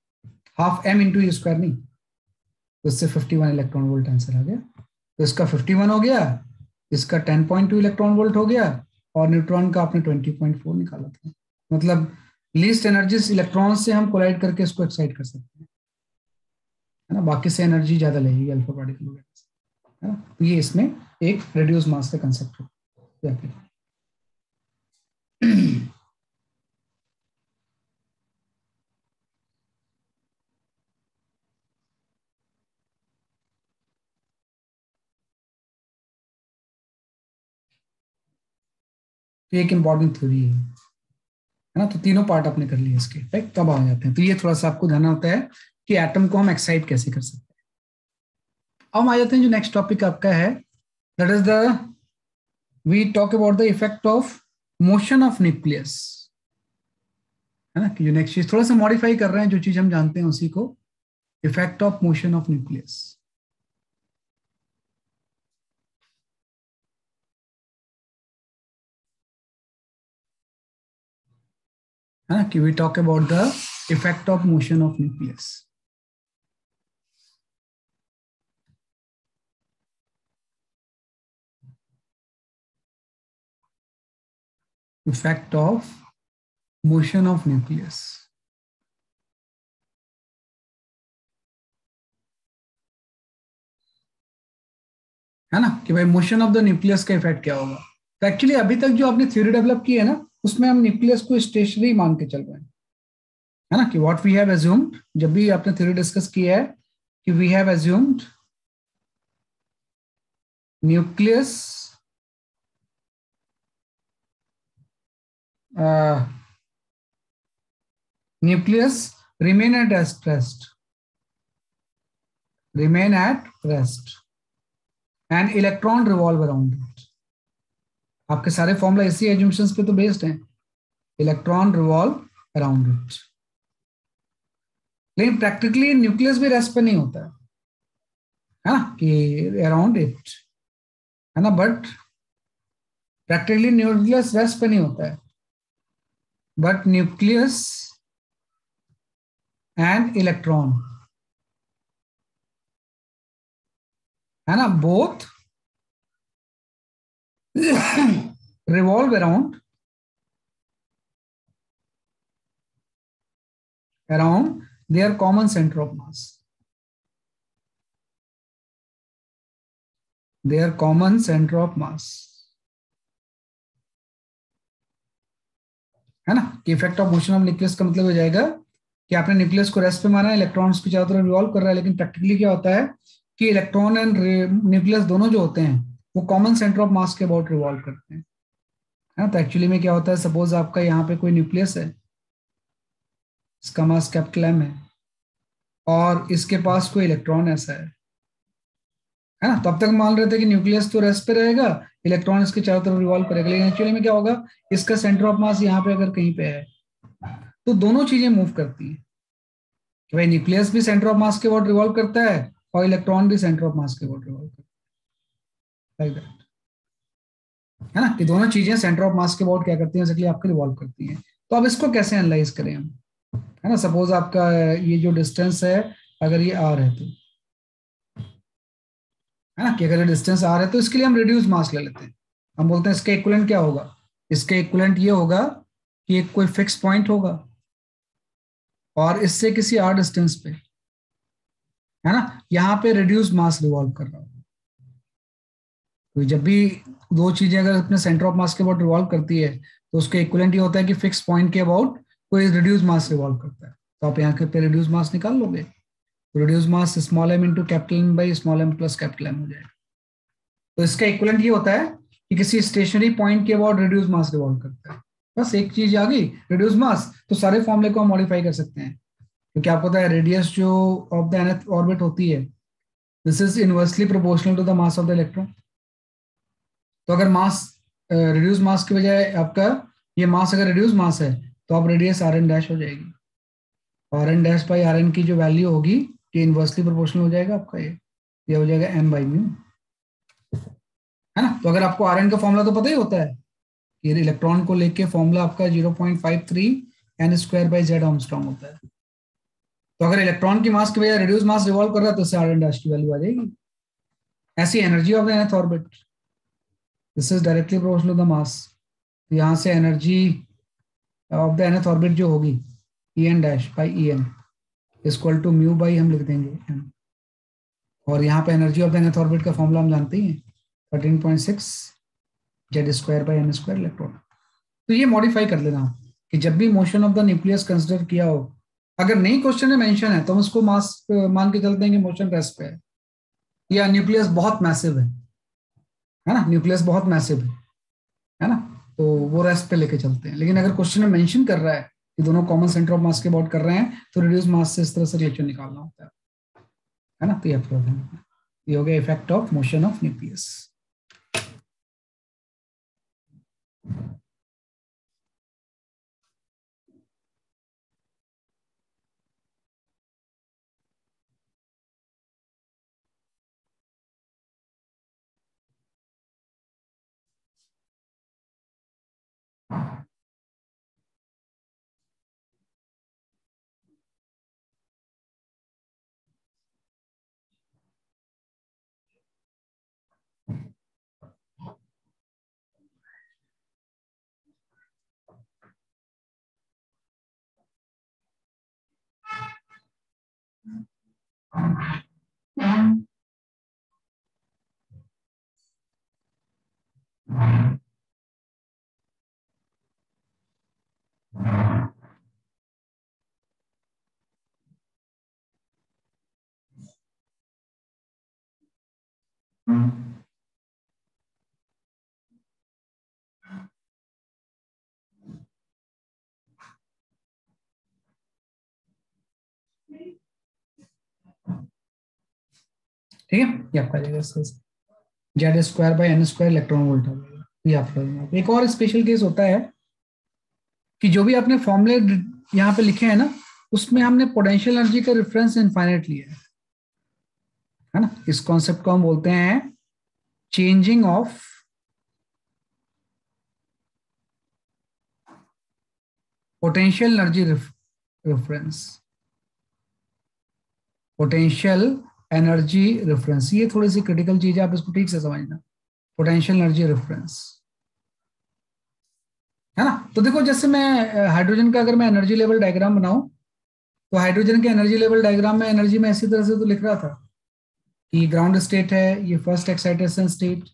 A: half m into u square नहीं। तो इससे 51 इलेक्ट्रॉन वोल्ट आंसर आ गया। तो इसका 51 हो गया, इसका 10.2 इलेक्ट्रॉन वोल्ट हो गया, और न्यूट्रॉन का आपने 20.4 निकाला था। मतलब लीस्ट एनर्जी इलेक्ट्रॉन से हम कोलाइड करके इसको एक्साइट कर सकते हैं, है ना। बाकी से एनर्जी ज्यादा लगेगी अल्फा पार्टिकल वगैरह से, है ना। तो ये इसमें एक रेड्यूस मास का कंसेप्ट है। तो एक इंपॉर्टेंट थ्योरी है ना। तो तीनों पार्ट आपने कर लिए इसके, राइट। तब आ जाते हैं, तो ये थोड़ा सा आपको ध्यान होता है कि एटम को हम एक्साइट कैसे कर सकते हैं। अब आ जाते हैं जो नेक्स्ट टॉपिक आपका है, that is the we talk about the effect of motion of nucleus, है ना। कि जो नेक्स्ट चीज थोड़ा सा मॉडिफाई कर रहे हैं, जो चीज हम जानते हैं उसी को, effect of motion of nucleus, है ना। कि we talk about the effect of motion of nucleus, effect of motion of nucleus, है ना। कि भाई मोशन ऑफ द न्यूक्लियस का इफेक्ट क्या होगा। तो एक्चुअली अभी तक जो आपने थ्योरी डेवलप की है ना, उसमें हम न्यूक्लियस को स्टेशनरी मान के चल रहे हैं, है ना। कि व्हाट वी हैव एज्यूम्ड, जब भी आपने थ्योरी डिस्कस किया है, कि we have assumed nucleus nucleus remain at rest, remain at rest and electron revolve around it। आपके सारे फॉर्मूला इसी एज्यूम्पशंस पे तो बेस्ड हैं, इलेक्ट्रॉन रिवॉल्व अराउंड इट। लेकिन प्रैक्टिकली न्यूक्लियस भी रेस्ट पे नहीं होता है ना, कि अराउंड इट, है ना। बट प्रैक्टिकली न्यूक्लियस रेस्ट पे नहीं होता है, बट न्यूक्लियस एंड इलेक्ट्रॉन, है ना, both revolve around around their common center of mass. Their common center of mass, है ना, कि effect of motion of nucleus का मतलब हो जाएगा कि आपने न्यूक्लियस को रेस्ट पे माना है, इलेक्ट्रॉन्स की चारों तरफ रिवॉल्व कर रहा है, लेकिन प्रैक्टिकली क्या होता है कि इलेक्ट्रॉन एंड न्यूक्लियस दोनों जो होते हैं वो कॉमन सेंटर ऑफ मास के अबाउट रिवॉल्व करते हैं, है ना। तो एक्चुअली में क्या होता है, सपोज आपका यहाँ पे कोई न्यूक्लियस है, इसका मास कैपिटल एम है और इसके पास कोई इलेक्ट्रॉन ऐसा है ना। तो अब तक मान रहे थे कि न्यूक्लियस तो रेस्ट पे रहेगा, इलेक्ट्रॉन इसके चारों तरफ रिवॉल्व करेगा, लेकिन एक्चुअली में क्या होगा, इसका सेंटर ऑफ मास यहाँ पे अगर कहीं पे है तो दोनों चीजें मूव करती हैं, कि भाई न्यूक्लियस भी सेंटर ऑफ मास के अबाउट रिवॉल्व करता है और इलेक्ट्रॉन भी सेंटर ऑफ मास के अबाउट रिवॉल्व करता है, लाइक दैट, है ना, कि दोनों चीजें सेंटर ऑफ मास के अबाउट क्या करती हैं, एक्चुअली आपके रिवॉल्व करती हैं। तो अब इसको कैसे एनालाइज करें हम, है ना। सपोज आपका ये जो डिस्टेंस है अगर ये आर है तो, है ना, कि अगर डिस्टेंस आर है तो इसके लिए हम रिड्यूस मास ले लेते हैं। हम बोलते हैं इसका इक्विवेलेंट क्या होगा, इसका इक्विवेलेंट ये होगा कि एक कोई फिक्स पॉइंट होगा और इससे किसी आर डिस्टेंस पे, है ना, यहाँ पे रिड्यूस मास रिवॉल्व कर रहा होगा। तो जब भी दो चीजें अगर अपने सेंटर ऑफ मास के अबाउट रिवॉल्व करती है तो उसका इक्विवेलेंट ये होता है कि फिक्स पॉइंट के अबाउट कोई रिड्यूस मास रिवॉल्व करता है। तो आप यहाँ के पे रिड्यूस मास निकाल लोगे, reduce mass small M into capital M by small M plus capital M हो जाएगा। तो इसका इक्विवेलेंट ये होता है कि किसी स्टेशनरी पॉइंट के अबाउट रिड्यूस मास रिवॉल्व करता है। बस एक चीज आ गई रिड्यूस मास, तो सारे फॉर्मूले को हम मॉडिफाई कर सकते हैं, क्योंकि आपको पता है रेडियस जो ऑफ द nth ऑर्बिट होती है this is inversely proportional to the mass of the electron. तो अगर मास रिड्यूस मास की बजाय आपका ये मास अगर रिड्यूस मास है तो आप रेडियस आर एन डैश हो जाएगी, R N dash by R N की जो वैल्यू होगी ये इनवर्सली प्रोपोर्शनल हो जाएगा आपका, ये हो जाएगा एम बाई म्यू, है ना। तो अगर आपको आर एन का फॉर्मूला तो पता ही होता है, ये इलेक्ट्रॉन को लेके फॉर्मूला आपका 0.53 n square by Z angstrom होता है। तो अगर इलेक्ट्रॉन की मास की बजाय रिड्यूस मास रिवॉल्व कर रहा है तो इससे आर एन डैश की वैल्यू आ जाएगी। ऐसी energy of the nth orbit, this is directly proportional to the mass. तो यहाँ से energy of the nth orbit जो होगी E n dash by E n equal to mu by हम लिख देंगे एम, और यहाँ पे energy of the nth orbit का फॉर्मूला हम जानते ही हैं 13.6 Z square by n square electron. तो ये मॉडिफाई कर लेना कि जब भी motion of the nucleus consider किया हो, अगर नहीं क्वेश्चन में मेंशन है तो हम उसको मास मान के चलते हैं कि मोशन रेस्ट पे है, या न्यूक्लियस बहुत मैसिव है ना, न्यूक्लियस बहुत मैसिव है ना, तो वो रेस्ट पे लेके चलते हैं। लेकिन अगर क्वेश्चन में मेंशन कर रहा है कि दोनों कॉमन सेंटर ऑफ मास के अबाउट कर रहे हैं तो रिड्यूस मास से इस तरह से रिलेशन निकालना होता है ना। तो ये हो गया effect of motion of nucleus. ठीक है, ये आपका जाएगा Z square by n square electron volt हो जाएगा। ये आपका एक और स्पेशल केस होता है कि जो भी आपने फॉर्मूले यहाँ पे लिखे हैं ना उसमें हमने पोटेंशियल एनर्जी का रेफरेंस इनफाइनाइट लिया है ना। इस कॉन्सेप्ट को हम बोलते हैं changing of potential energy reference, potential energy reference, ये थोड़ी सी क्रिटिकल चीज है, आप इसको ठीक से समझना। पोटेंशियल एनर्जी रेफरेंस, है ना। तो देखो जैसे मैं हाइड्रोजन का अगर मैं एनर्जी लेवल डायग्राम बनाऊं तो हाइड्रोजन के एनर्जी लेवल डायग्राम में एनर्जी में इसी तरह से तो लिख रहा था कि ग्राउंड स्टेट है, ये फर्स्ट एक्साइटेशन स्टेट,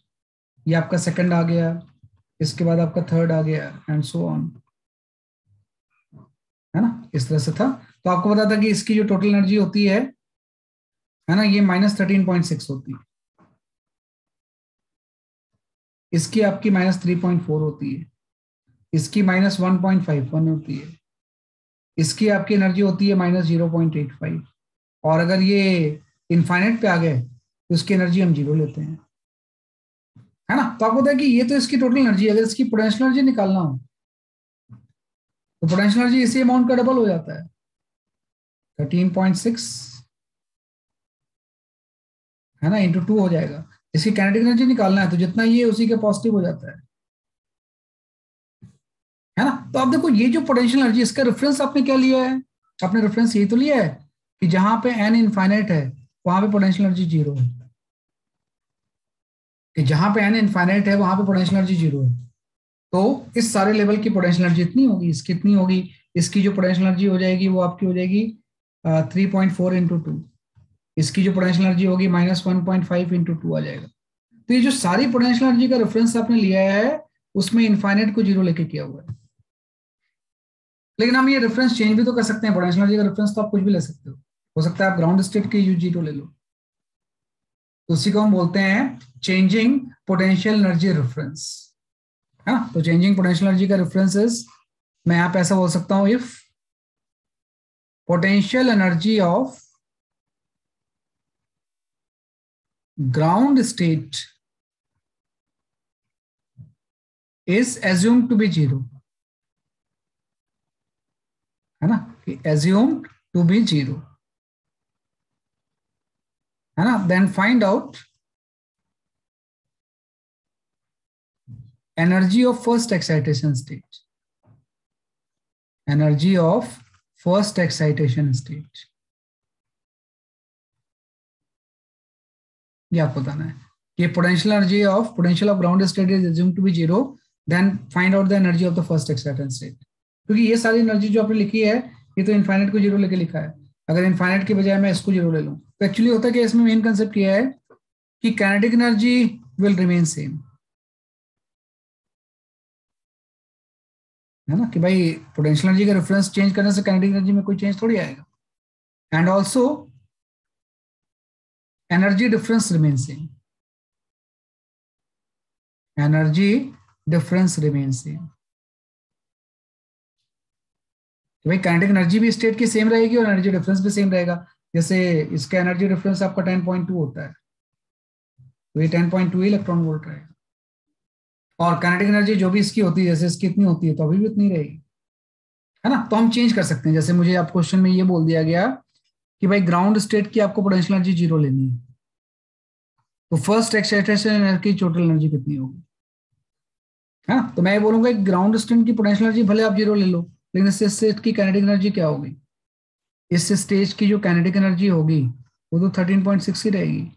A: ये आपका सेकंड आ गया, इसके बाद आपका थर्ड आ गया एंड सो ऑन, है ना, इस तरह से था। तो आपको पता था कि इसकी जो टोटल एनर्जी होती है ना, ये -13.6 होती है, इसकी आपकी -3.4 होती है, इसकी -1.51 होती है, इसकी आपकी एनर्जी होती है -0.85, और अगर ये इनफाइनाइट पे आ गए तो इसकी एनर्जी हम 0 लेते हैं, है ना। तो आपको पता है कि ये तो इसकी टोटल एनर्जी है, अगर इसकी पोटेंशियल एनर्जी निकालना हो तो पोटेंशियल एनर्जी इसी अमाउंट का डबल हो जाता है, 13.6, है ना, इंटू 2 हो जाएगा। इसकी काइनेटिक एनर्जी निकालना है तो जितना ये उसी के पॉजिटिव हो जाता है ना। तो आप देखो ये जो पोटेंशियल एनर्जी, इसका रेफरेंस आपने क्या लिया है, आपने रेफरेंस यही तो लिया है कि जहां पे एन इनफाइनाइट है वहां पे पोटेंशियल एनर्जी 0 है, कि जहां पे एन इनफाइनाइट है वहां पे पोटेंशियल एनर्जी 0 है। तो इस सारे लेवल की पोटेंशियल एनर्जी इतनी होगी, इसकी इतनी होगी, इसकी जो पोटेंशियल एनर्जी हो जाएगी वो आपकी हो जाएगी 3.4 इंटू 2, इसकी जो पोटेंशियल एनर्जी होगी -1.5 इंटू 2 आ जाएगा। तो ये जो सारी पोटेंशियल एनर्जी का रेफरेंस आपने लिया है उसमें इनफाइनाइट को 0 लेके किया हुआ है। लेकिन हम ये रेफरेंस चेंज भी तो कर सकते हैं, पोटेंशियल एनर्जी का रेफरेंस तो आप कुछ भी ले सकते हो सकता है आप ग्राउंड स्टेट के U0 ले लो, तो उसी को हम बोलते हैं चेंजिंग पोटेंशियल एनर्जी रेफरेंस, है ना। तो चेंजिंग पोटेंशियल एनर्जी का रेफरेंस इज, मैं यहां पे ऐसा बोल सकता हूं, if potential energy of ground state is assumed to be 0, है ना, assumed टू बी 0, है ना, then find out energy of first excitation state, energy of first excitation state, ये आपको बताना है कि potential of ground state is assumed to be 0, then find out the energy of the first excitation state. क्योंकि ये सारी एनर्जी जो आपने लिखी है ये तो इनफाइनाइट को 0 लेके लिखा है, अगर इनफाइनाइट के बजाय मैं इसको 0 ले लूं तो एक्चुअली होता है कि इसमें मेन कंसेप्ट ये है कि kinetic energy will remain same, है ना, कि भाई पोटेंशियल एनर्जी का रेफरेंस चेंज करने से काइनेटिक एनर्जी में कोई चेंज थोड़ी आएगा, and also energy difference remain same, energy difference remain same, कि भाई काइनेटिक एनर्जी भी स्टेट की सेम रहेगी और एनर्जी डिफरेंस भी सेम रहेगा। जैसे इसका एनर्जी डिफरेंस आपका 10.2 होता है तो ये 10.2 इलेक्ट्रॉन वोल्ट रहेगा, और काइनेटिक एनर्जी जो भी इसकी होती है जैसे इसकी इतनी होती है तो अभी भी उतनी रहेगी, है ना। तो हम चेंज कर सकते हैं, जैसे मुझे आप क्वेश्चन में ये बोल दिया गया कि भाई ग्राउंड स्टेट की आपको पोटेंशियल एनर्जी 0 लेनी है, तो फर्स्ट एक्साइटेशन एनर्जी की टोटल एनर्जी कितनी होगी, है ना। तो मैं ये बोलूंगा ग्राउंड स्टेट की पोटेंशियल एनर्जी भले आप 0 ले लो, लेकिन इस स्टेट की काइनेटिक एनर्जी क्या होगी, इस स्टेज की जो काइनेटिक एनर्जी होगी वो तो 13.6 ही रहेगी,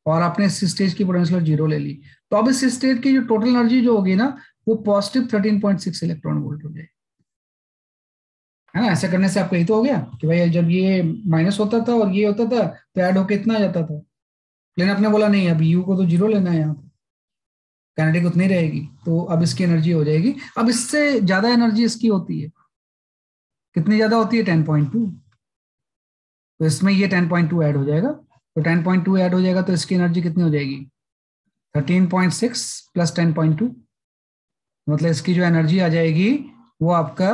A: और आपने इस स्टेज की पोटेंशियल 0 ले ली, तो अब इस स्टेज की जो टोटल एनर्जी जो होगी ना वो पॉजिटिव 13.6 इलेक्ट्रॉन वोल्ट हो जाएगी, है ना। ऐसा करने से आपको यही तो हो गया कि भाई जब ये माइनस होता था और ये होता था तो ऐड होके इतना आ जाता था, लेकिन आपने बोला नहीं अब यू को तो 0 लेना है, यहाँ पे काइनेटिक उतनी रहेगी तो अब इसकी एनर्जी हो जाएगी, अब इससे ज्यादा एनर्जी इसकी होती है, कितनी ज्यादा होती है 10.2, तो इसमें ये 10.2 ऐड हो जाएगा, तो 10.2 ऐड हो जाएगा तो इसकी एनर्जी कितनी हो जाएगी 13.6 प्लस 10.2, मतलब इसकी जो एनर्जी आ जाएगी वो आपका,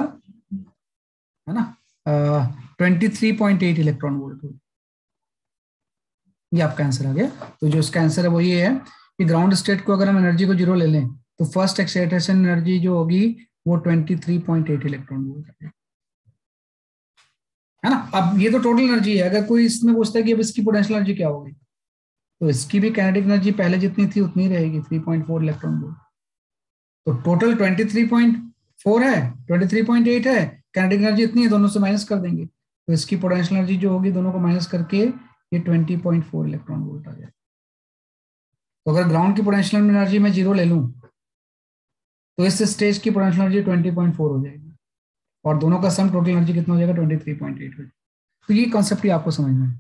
A: है ना, 23.8 इलेक्ट्रॉन वोल्ट होगी, ये आपका आंसर आ गया। तो जो इसका आंसर है वो ये है कि ग्राउंड स्टेट को अगर हम एनर्जी को 0 ले लें तो फर्स्ट एक्साइटेशन एनर्जी जो होगी वो 23.8 इलेक्ट्रॉन वोल्ट है ना। अब ये तो टोटल एनर्जी है, अगर कोई इसमें पूछता है कि अब इसकी पोटेंशियल एनर्जी क्या होगी तो इसकी भी काइनेटिक एनर्जी पहले जितनी थी उतनी रहेगी 3.4 इलेक्ट्रॉन वोल्ट, तो टोटल 23.4 है, 23.8 है, काइनेटिक एनर्जी इतनी है, दोनों से माइनस कर देंगे तो इसकी पोटेंशियल एनर्जी जो होगी दोनों को माइनस करके ये 20.4 इलेक्ट्रॉन वोल्ट आ जाएगा। तो अगर ग्राउंड की पोटेंशियल एनर्जी में 0 ले लूं तो इस स्टेज की पोटेंशियल एनर्जी 20.4 हो जाएगी, और दोनों का सम टोटल एनर्जी कितना हो जाएगा 23.8। तो ये कॉन्सेप्ट ही आपको समझना है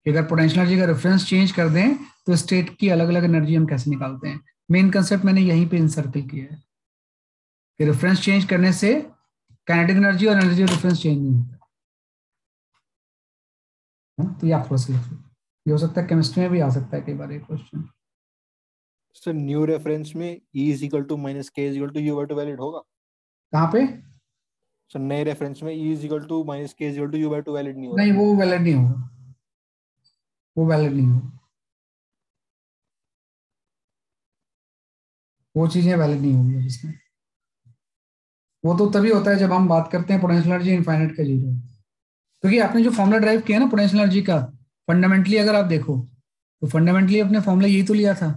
A: कि अगर पोटेंशियल एनर्जी का रेफरेंस चेंज कर दें तो स्टेट की अलग अलग एनर्जी हम कैसे निकालते हैं। मेन कंसेप्ट मैंने यहीं पे इंसर्कल किया है कि रेफरेंस चेंज करने से काइनेटिक एनर्जी और एनर्जी रेफरेंस चेंज नहीं होता है। तो ये आप थोड़ा सा लिख लो। ये हो सकता है केमिस्ट्री में भी आ सकता है कई बार ये क्वेश्चन।
B: सर न्यू रेफरेंस में E is equal to minus K is equal to U by two valid होगा?
A: कहाँ पे?
B: सर नए रेफरेंस में E is equal to minus K is equal to U by two valid नहीं होगा?
A: नहीं, वो वैलिड नहीं होगा, वो वैलिड नहीं होगा, वो चीजें वैलिड नहीं होंगी अब इसमें। वो तो तभी होता है जब हम बात करते हैं पोटेंशियल एनर्जी इनफाइनाइट का जीरो। क्योंकि आपने जो फॉर्मूला ड्राइव किया ना पोटेंशियल एनर्जी का, फंडामेंटली अगर आप देखो तो फंडामेंटली अपने फॉर्मूला यही तो लिया था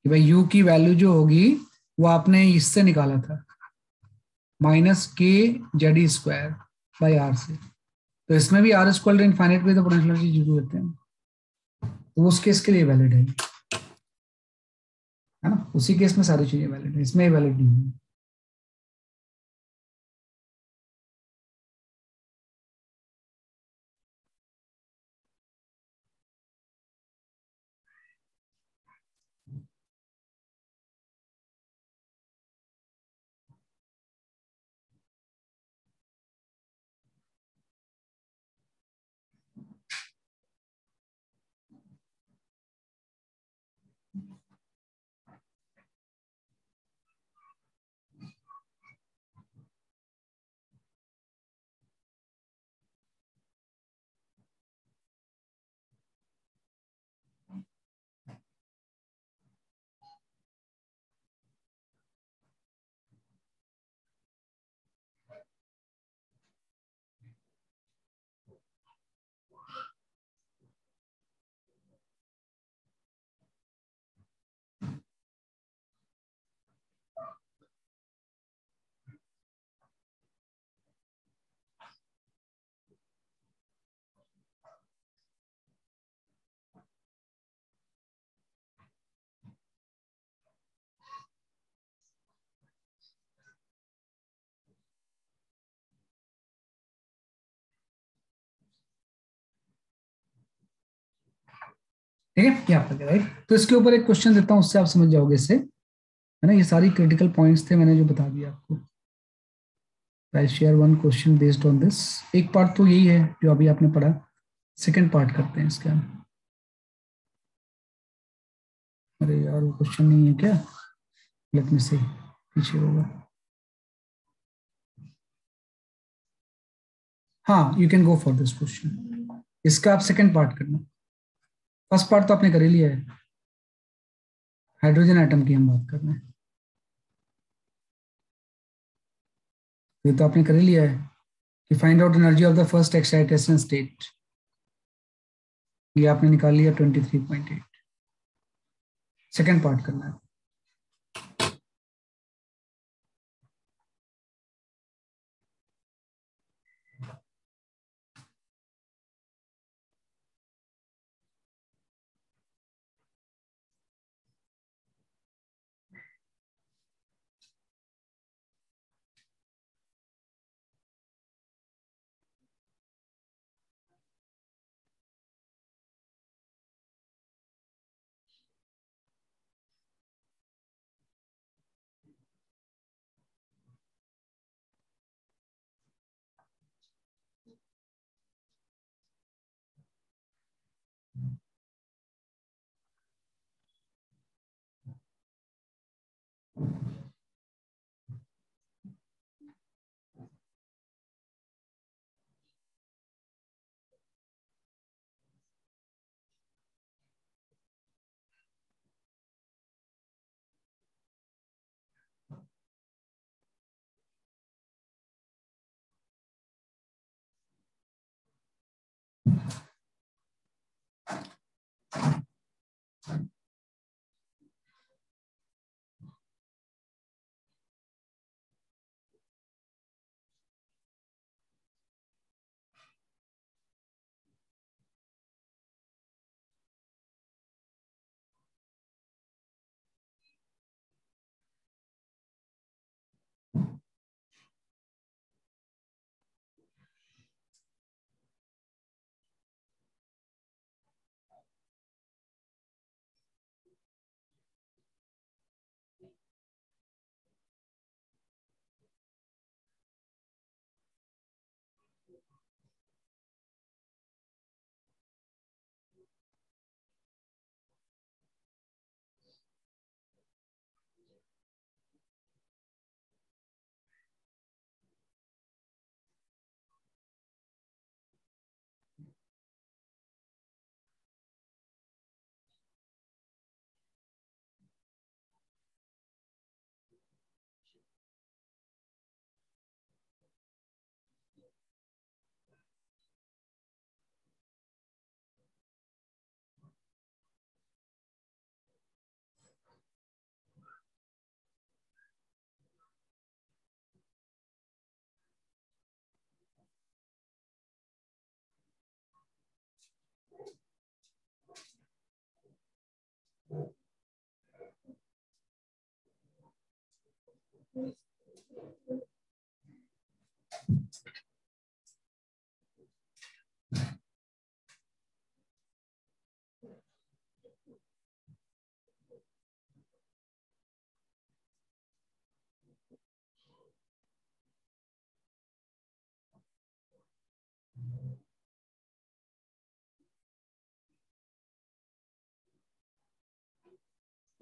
A: कि भाई यू की वैल्यू जो होगी वो आपने इससे निकाला था, minus k Z e square by r से। तो इसमें भी आर स्क्वायर इनफाइनाइट पे तो पोटेंशियल एनर्जी जीरो देते हैं, तो उस केस के लिए वैलिड है ना। उसी केस में सारी चीजें वैलिड है, इसमें वैलिड नहीं है। ठीक है, ये आपका राइट। तो इसके ऊपर एक क्वेश्चन देता हूँ, उससे आप समझ जाओगे इससे, है ना। ये सारी क्रिटिकल पॉइंट्स थे मैंने जो बता दिया आपको। I share one question based on this. एक पार्ट तो यही है जो अभी आपने पढ़ा, सेकंड पार्ट करते हैं इसका। अरे यार वो क्वेश्चन नहीं है क्या, लेट मी से पीछे होगा। हाँ, you can go for this question. इसका आप सेकंड पार्ट करना। फर्स्ट पार्ट तो आपने कर ही लिया है, हाइड्रोजन एटम की हम बात कर रहे हैं। ये तो आपने कर ही लिया है कि find out energy of the first excitation state, ये आपने निकाल लिया 23.8। सेकंड पार्ट करना है।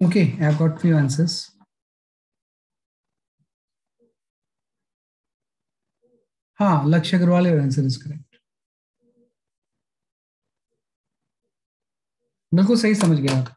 A: Okay, I've got few answers. हाँ, लक्ष्य Agarwal, your answer is correct. बिल्कुल सही समझ गया आप.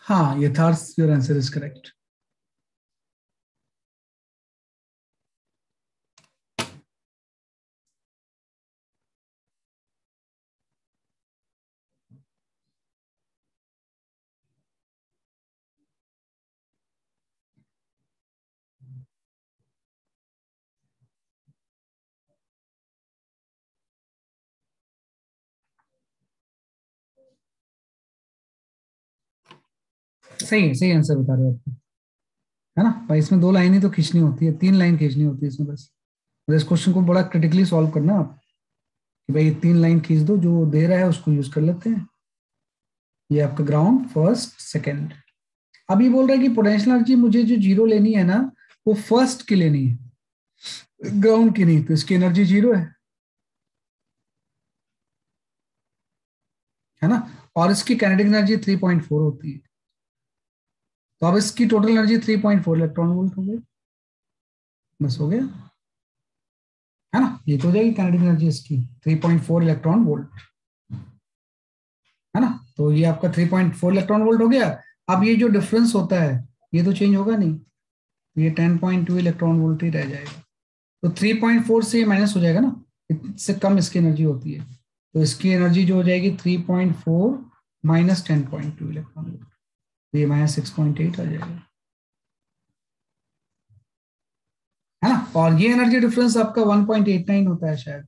A: हाँ, यथार्थ, your answer is correct. सही है, सही आंसर बता रहे हो आप, है ना भाई. इसमें 2 लाइन ही तो खींचनी होती है, 3 लाइन खींचनी होती है इसमें बस. तो इस क्वेश्चन को बड़ा क्रिटिकली सॉल्व करना आप, कि भाई 3 लाइन खींच दो, जो दे रहा है उसको यूज कर लेते हैं. ये आपका ग्राउंड, फर्स्ट, सेकंड. अभी बोल रहा है कि पोटेंशियल एनर्जी मुझे जो जीरो लेनी है ना, वो फर्स्ट की लेनी है, ग्राउंड की नहीं. तो इसकी एनर्जी जीरो है ना. और इसकी काइनेटिक एनर्जी 3.4 होती है. तो अब इसकी टोटल एनर्जी 3.4 इलेक्ट्रॉन वोल्ट हो गई. बस हो गया, है ना. ये तो हो जाएगी काइनेटिक एनर्जी इसकी 3.4 इलेक्ट्रॉन वोल्ट, है ना. तो ये आपका 3.4 इलेक्ट्रॉन वोल्ट हो गया. अब ये जो डिफरेंस होता है ये तो चेंज होगा नहीं, ये 10.2 इलेक्ट्रॉन वोल्ट ही रह जाएगा. तो 3.4 से माइनस हो जाएगा ना, इससे कम इसकी एनर्जी होती है. तो इसकी एनर्जी जो हो जाएगी 3.4 माइनस 10.2 इलेक्ट्रॉन वोल्ट, तो ये माइनस 6.8 आ जाएगा, है ना. और ये एनर्जी डिफरेंस आपका 1.89 होता है शायद.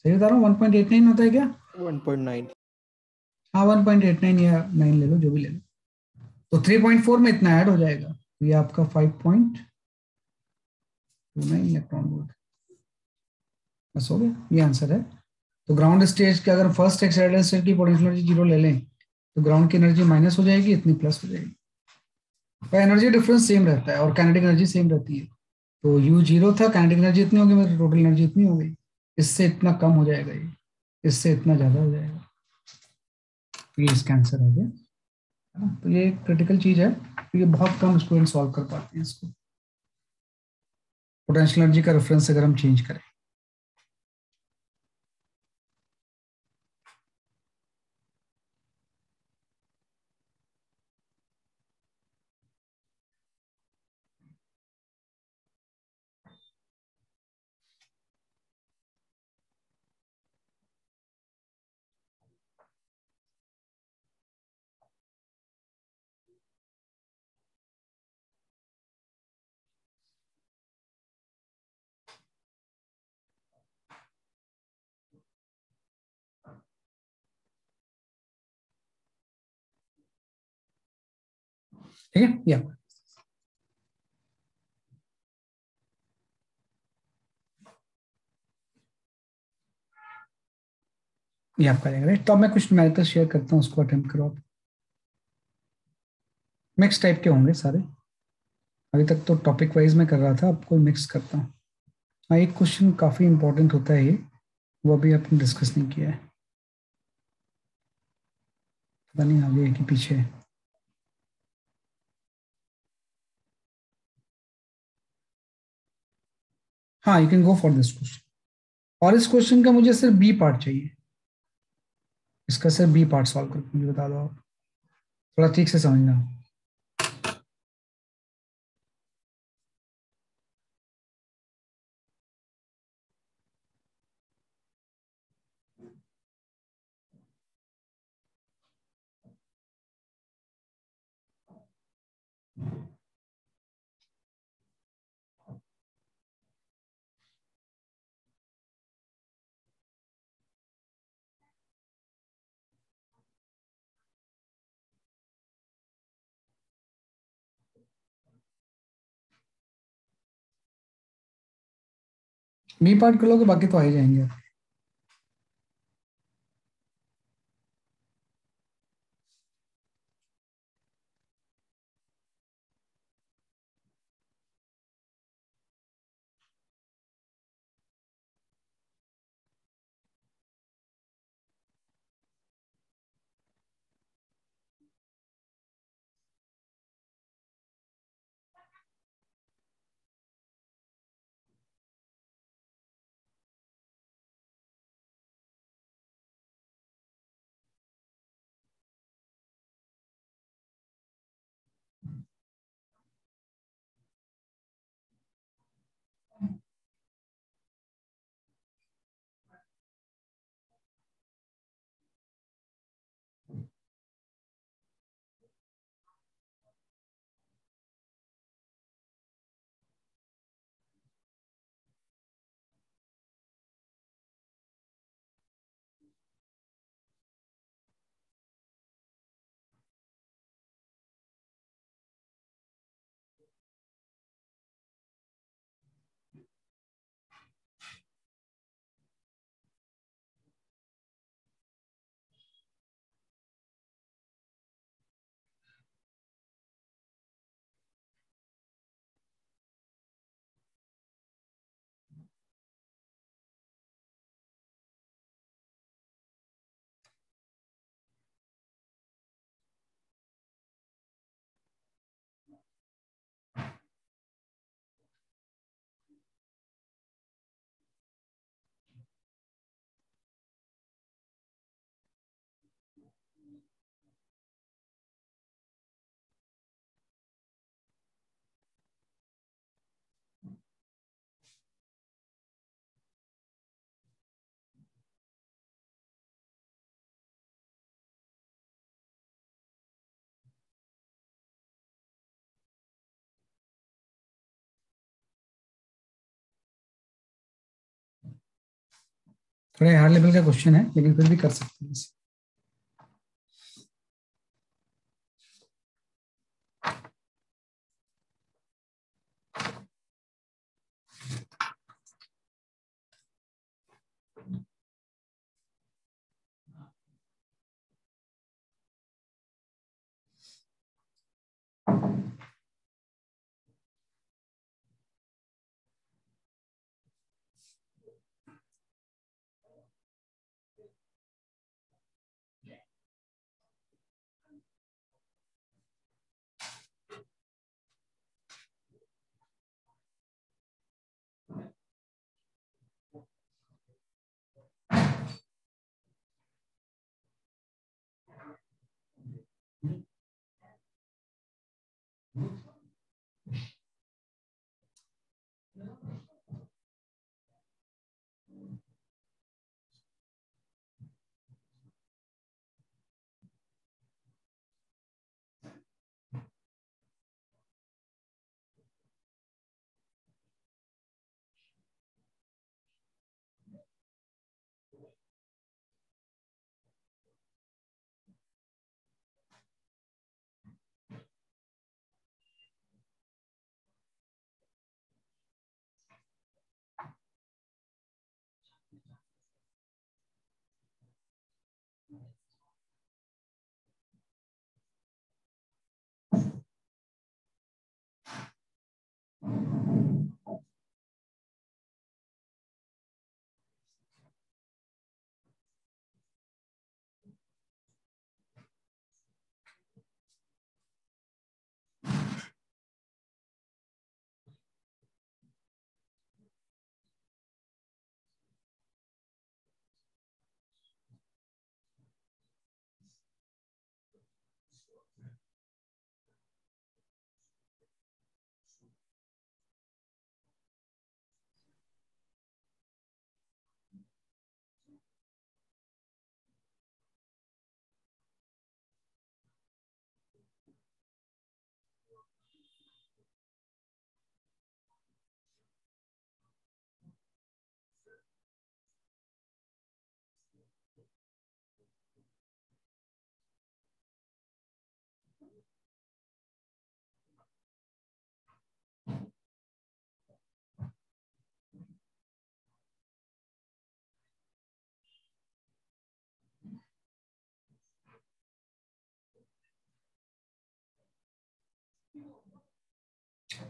A: सही बता रहा हूँ, 1.89 होता है क्या?
B: 1.9.
A: हाँ, 1.89 या 9 ले लो, जो भी ले लो. तो 3.4 में इतना ऐड हो जाएगा, तो ये आपका 5.29 इलेक्ट्रॉन वोल्ट. बस हो गया, ये आंसर है. तो ग्राउंड स्टेज के अगर फर्स्ट एक्साइटेड स्टेट की पोटेंशियल एनर्जी जीरो ले लें, तो ग्राउंड की एनर्जी माइनस हो जाएगी, इतनी प्लस हो जाएगी. तो एनर्जी डिफरेंस सेम रहता है और काइनेटिक एनर्जी सेम रहती है. तो यू जीरो था, काइनेटिक एनर्जी इतनी होगी, मेरी टोटल एनर्जी इतनी हो गई. इससे इतना कम हो जाएगा ये, इससे इतना ज्यादा हो जाएगा. ये इसका आंसर आ गया, है ना. तो ये एक क्रिटिकल चीज है, तो ये बहुत कम स्टूडेंट सॉल्व कर पाते हैं इसको, पोटेंशियल एनर्जी का रेफरेंस अगर हम चेंज करें. ठीक है, या ये आप करेंगे राइट. तो अब मैं कुछ न्यूमेरिकल शेयर करता हूँ, उसको अटेम्प्ट करो आप. मिक्स टाइप के होंगे सारे. अभी तक तो टॉपिक वाइज में कर रहा था, अब कोई मिक्स करता हूँ. हाँ, एक क्वेश्चन काफी इंपॉर्टेंट होता है ये, वो अभी आपने डिस्कस नहीं किया है. पता नहीं आगे है कि पीछे है। हाँ, you can go for this question. और इस क्वेश्चन का मुझे सिर्फ बी पार्ट चाहिए। इसका सिर्फ बी पार्ट सॉल्व करके मुझे बता दो आप, थोड़ा ठीक से समझना। बी पार्ट कर लोगे बाकी तो आ ही जाएंगे। थोड़ा हार्ड लेवल का क्वेश्चन है लेकिन फिर भी कर सकते हैं इसे।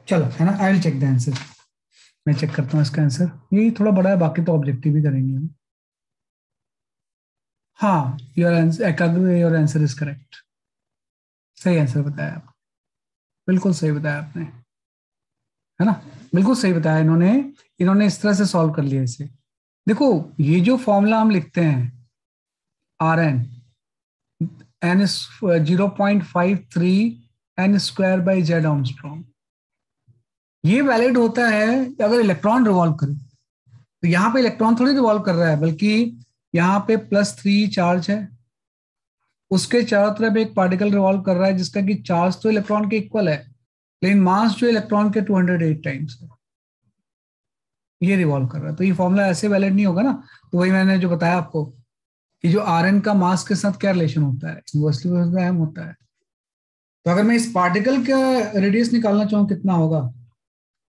A: चलो है ना, I will check the answer. मैं चेक करता हूँ इसका आंसर, ये थोड़ा बड़ा है, बाकी तो ऑब्जेक्टिव भी करेंगे हम। हाँ, योर आंसर एकाग्र, योर आंसर इज करेक्ट। सही आंसर बताया आप, बिल्कुल सही बताया आपने, है ना, बिल्कुल सही बताया इन्होंने। इन्होंने इस तरह से सॉल्व कर लिया इसे। देखो, ये जो फॉर्मूला हम लिखते हैं, r n, n 0.53 n square by Z angstrom, ये वैलिड होता है अगर इलेक्ट्रॉन रिवॉल्व करे। तो यहाँ पे इलेक्ट्रॉन थोड़ी रिवॉल्व कर रहा है, बल्कि यहाँ पे +3 चार्ज है, उसके चारों तरफ एक पार्टिकल रिवॉल्व कर रहा है जिसका कि चार्ज तो इलेक्ट्रॉन के इक्वल है, लेकिन मास जो इलेक्ट्रॉन के 208 टाइम्स है, ये रिवॉल्व कर रहा है। तो ये फॉर्मूला ऐसे वैलिड नहीं होगा ना। तो वही मैंने जो बताया आपको कि जो आर एन का मास के साथ क्या रिलेशन होता है, इन्वर्सली अहम होता है। तो अगर मैं इस पार्टिकल का रेडियस निकालना चाहूँ कितना होगा,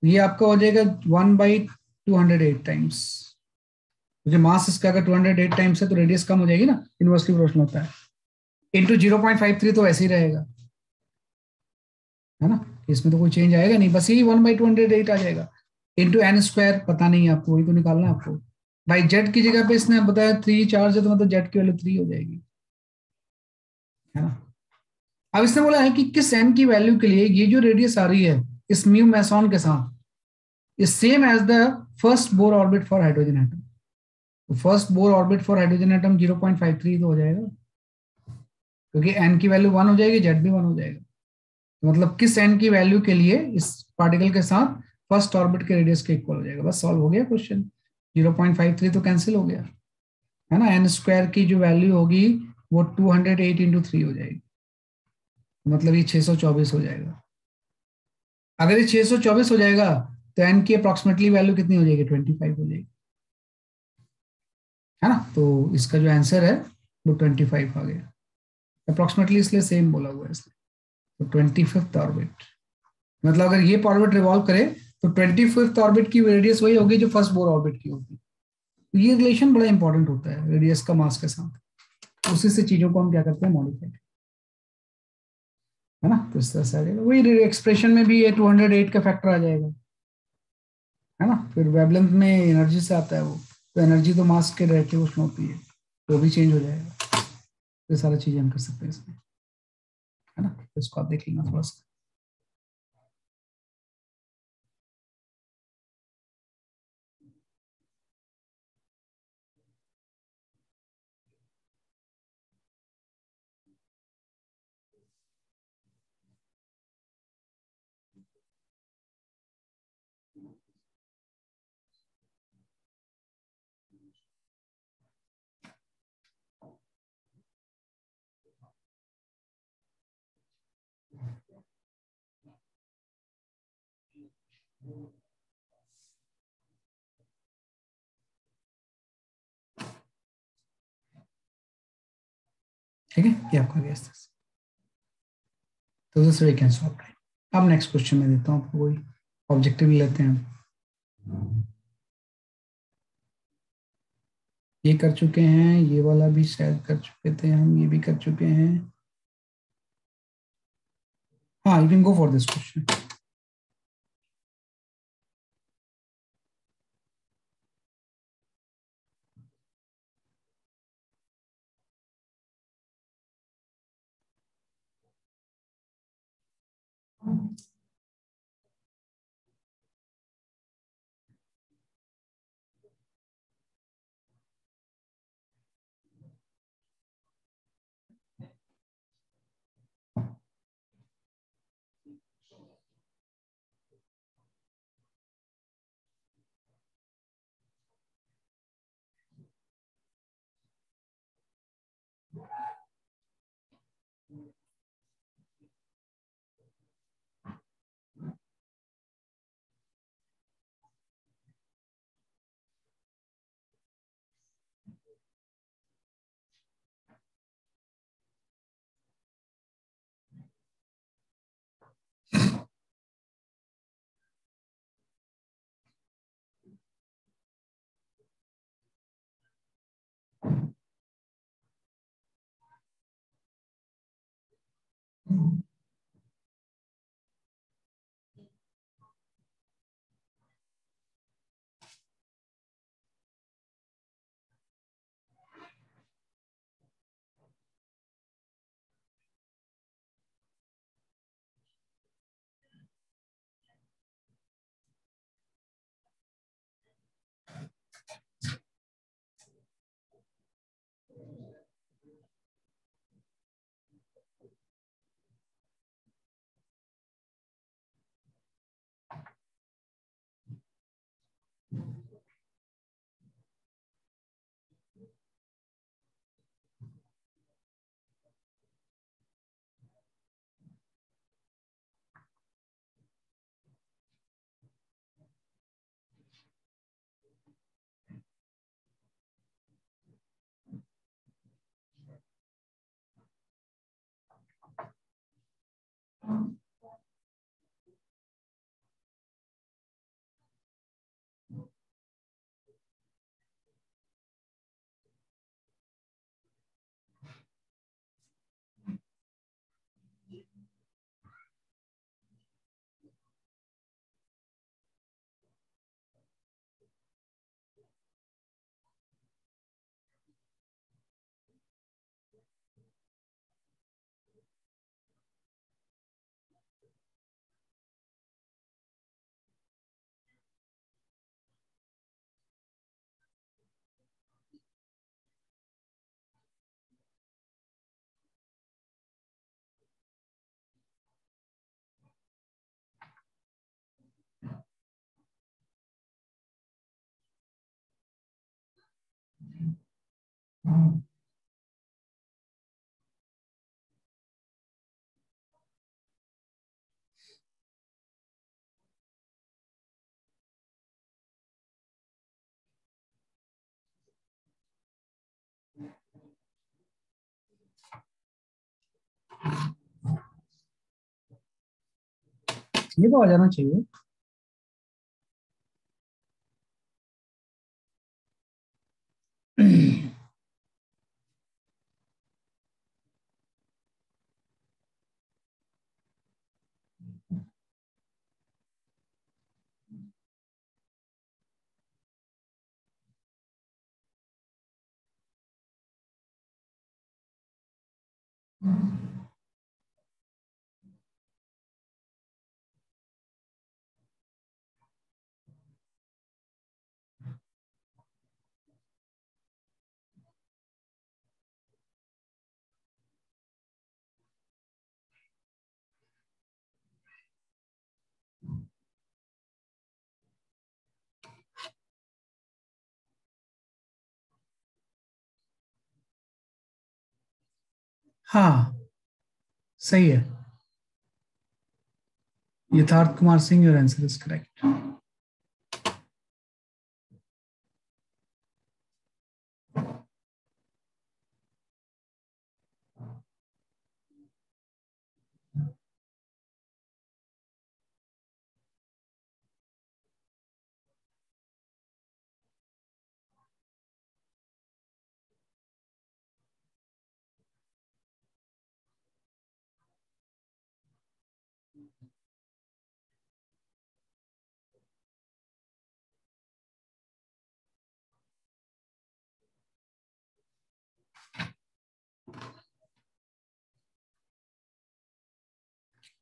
A: ये आपका हो जाएगा 1/208 टाइम्स। जो मास इसका अगर 208 टाइम्स है तो रेडियस कम हो जाएगी ना, इन्वर्सली प्रोपोर्शनल होता है। इंटू 0.53 तो ऐसे ही रहेगा, है ना, इसमें तो कोई चेंज आएगा नहीं, बस यही 1/208 आ जाएगा। इंटू एन स्क्वायर पता नहीं है आपको, वही तो निकालना है आपको। भाई जेड की जगह पे इसने बताया 3 चार्ज है, तो मतलब जेड की वैल्यू 3 हो जाएगी, है ना। अब इसने बोला है कि किस एन की वैल्यू के लिए ये जो रेडियस आ रही है इस म्यू मेसॉन के साथ is same as the first Bohr orbit for hydrogen atom. तो first Bohr orbit for hydrogen atom 0.53 तो हो जाएगा, क्योंकि एन की वैल्यू 1 हो जाएगी, जेड भी 1 हो जाएगा। तो मतलब किस एन की वैल्यू के लिए इस पार्टिकल के साथ फर्स्ट ऑर्बिट के रेडियस के इक्वल हो जाएगा। बस सॉल्व हो गया क्वेश्चन। 0.53 तो कैंसिल हो गया, है ना। एन स्क्वायर की जो वैल्यू होगी वो 208 × 3 हो जाएगी, मतलब ये 624 हो जाएगा। अगर ये 624 हो जाएगा तो एन की अप्रोक्सीमेटली वैल्यू कितनी हो जाएगी, 25 हो जाएगी, है ना। तो इसका जो आंसर है वो 25 आ गया अप्रोक्सीमेटली, इसलिए सेम बोला हुआ है इसलिए। तो 25th ऑर्बिट, मतलब अगर ये ऑर्बिट रिवॉल्व करे तो 25th ऑर्बिट की रेडियस वही होगी जो फर्स्ट बोर ऑर्बिट की होगी। तो ये रिलेशन बड़ा इंपॉर्टेंट होता है रेडियस का मास के साथ, उसी से चीजों को हम क्या करते हैं, मॉडिफाई, है ना। तो इस तरह से आ जाएगा, वही एक्सप्रेशन में भी ये 208 का फैक्टर आ जाएगा, है ना। फिर वेवलेंथ में एनर्जी से आता है वो, तो एनर्जी तो मास के डायरेक्टली उसमें होती है, तो भी चेंज हो जाएगा। ये सारी चीजें हम कर सकते हैं इसमें, है ना। तो इसको आप देख लेना थोड़ा सा। ठीक है, ये आपका गया इस तरह से। तो this way can solve, right. अब नेक्स्ट क्वेश्चन में देता हूँ आपको, कोई ऑब्जेक्टिव लेते हैं। ये कर चुके हैं, ये वाला भी शायद कर चुके थे हम, ये भी कर चुके हैं। हाँ, you can go for this question. ये तो आ जाना चाहिए। हाँ सही है। यथार्थ Kumar Singh, your answer is correct.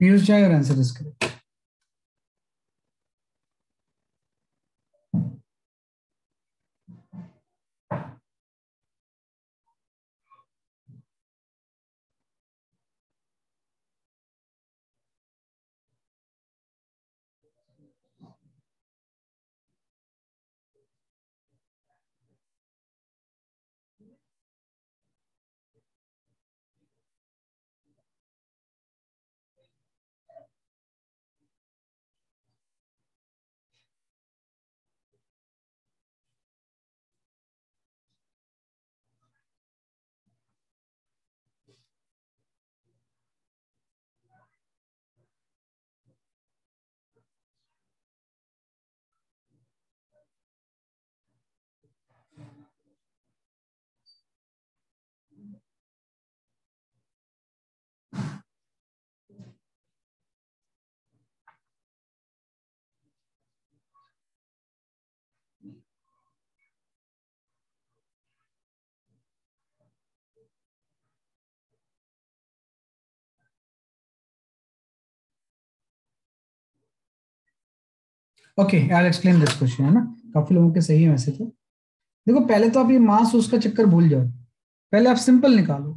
A: Piyush Jha, your answer is correct. Okay, I explain this question, है ना। काफी लोगों के सही है वैसे तो। देखो पहले तो आप ये मास उसका चक्कर भूल जाओ। पहले आप सिंपल निकालो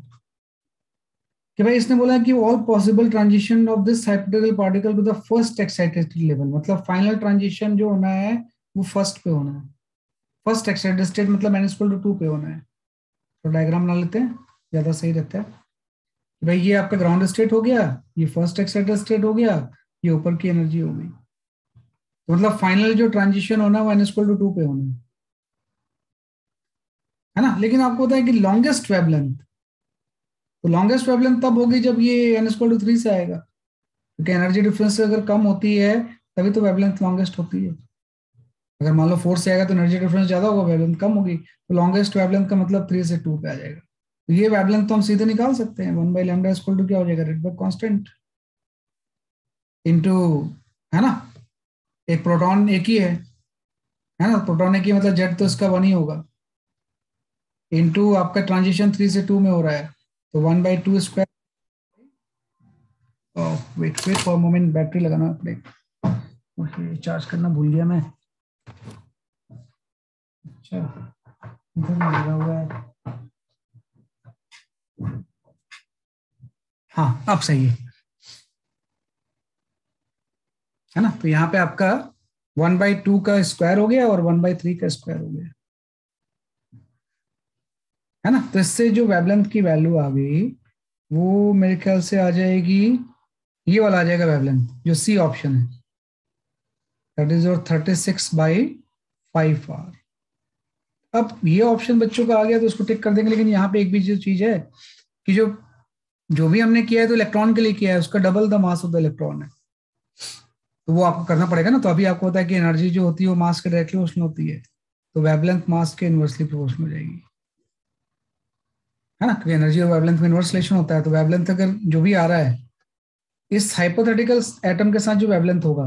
A: कि भाई इसने बोला कि all possible transition of this hypothetical particle to the first excited level, मतलब फाइनल ट्रांजिशन जो होना है वो फर्स्ट पे होना है। फर्स्ट एक्साइटेड स्टेट मतलब n=2 पे होना है। तो डायग्राम बना लेते हैं, ज्यादा सही रहता है। कि भाई ये आपका ग्राउंड स्टेट हो गया, ये फर्स्ट एक्साइटेड स्टेट हो गया, ये ऊपर की एनर्जी हो गई। तो मतलब फाइनल जो ट्रांजिशन होना है वो n=2 पे होना है ना। लेकिन आपको पता है कि लॉन्गेस्ट वेवलेंथ, तो लॉन्गेस्ट वेवलेंथ तब होगी जब ये n=3 से आएगा। क्योंकि एनर्जी डिफरेंस अगर कम होती है तभी तो वेवलेंथ लॉन्गेस्ट होती है। अगर मान लो 4 से आएगा तो एनर्जी डिफरेंस ज्यादा होगा, वेवलेंथ कम होगी, तो लॉन्गेस्ट वेवलेंथ का मतलब 3 से 2 पे आ जाएगा। तो ये वेवलेंथ तो हम सीधे निकाल सकते हैं, 1/λ इक्वल टू क्या हो जाएगा, रेडबर्ग कांस्टेंट इनटू, है ना, एक प्रोटॉन एक ही है ना, प्रोटॉन एक ही मतलब जेड तो इसका 1 ही होगा, इनटू आपका ट्रांजिशन 3 से 2 में हो रहा है, तो 1/2 स्क्वायर। Wait wait for moment, battery लगाना पड़ेगा, ओके चार्ज करना भूल गया मैं। अच्छा इधर लगा हुआ है, हाँ अब सही है ना। तो यहाँ पे आपका 1/2 का स्क्वायर हो गया और 1/3 का स्क्वायर हो गया, है ना। तो इससे जो वेवलेंथ की वैल्यू आ गई वो मेरे ख्याल से आ जाएगी, ये वाला आ जाएगा वेवलेंथ जो सी ऑप्शन है, दैट इज योर 36/5 आर। अब ये ऑप्शन बच्चों का आ गया तो उसको टिक कर देंगे, लेकिन यहाँ पे एक भी जो चीज है कि जो जो भी हमने किया है तो इलेक्ट्रॉन के लिए किया है, उसका double the mass of the electron है, तो वो आपको करना पड़ेगा ना। तो अभी आपको पता है कि एनर्जी जो होती है वो मास के डायरेक्टली प्रोपोर्शनल होती है, तो वेवलेंथ मास के इनवर्सली प्रोपोर्शनल हो जाएगी, है ना, क्योंकि एनर्जी और वेवलेंथ में इनवर्स रिलेशन होता है। तो वेवलेंथ अगर जो भी आ रहा है इस हाइपोथेटिकल एटम के साथ जो वेवलेंथ होगा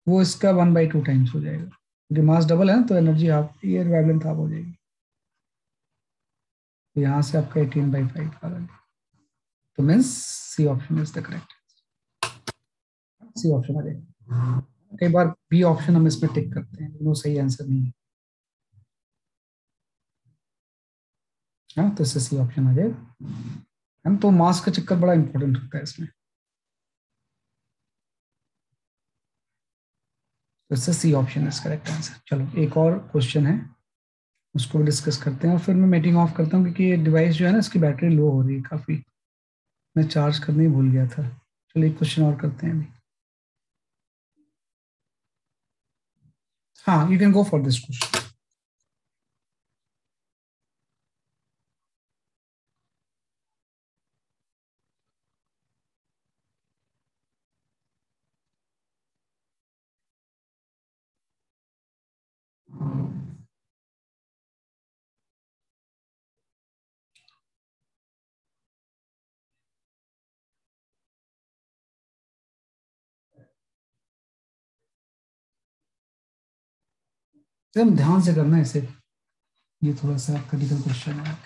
A: वो इसका 1/2 टाइम्स हो जाएगा, क्योंकि मास डबल है ना, तो एनर्जी हाफ, ये वेवलेंथ हाफ हो जाएगी। तो यहाँ से आपका 18/5 आ रहा है, तो means C option is the correct, C option आ जाएगा। कई बार बी ऑप्शन हम इसमें टिक करते हैं, दोनों सही आंसर नहीं है, हाँ, तो इससे सी ऑप्शन आ जाएगा, है ना। तो मास का चक्कर बड़ा इंपॉर्टेंट होता है इसमें, तो इससे C option is correct answer. चलो एक और क्वेश्चन है, उसको भी डिस्कस करते हैं और फिर मैं मीटिंग ऑफ करता हूँ, क्योंकि ये डिवाइस जो है ना इसकी बैटरी लो हो रही है काफी, मैं चार्ज करने ही भूल गया था। चलो एक क्वेश्चन और करते हैं अभी। हाँ you can go for this question. एकदम ध्यान से करना है इसे, ये थोड़ा सा क्रिटिकल क्वेश्चन है।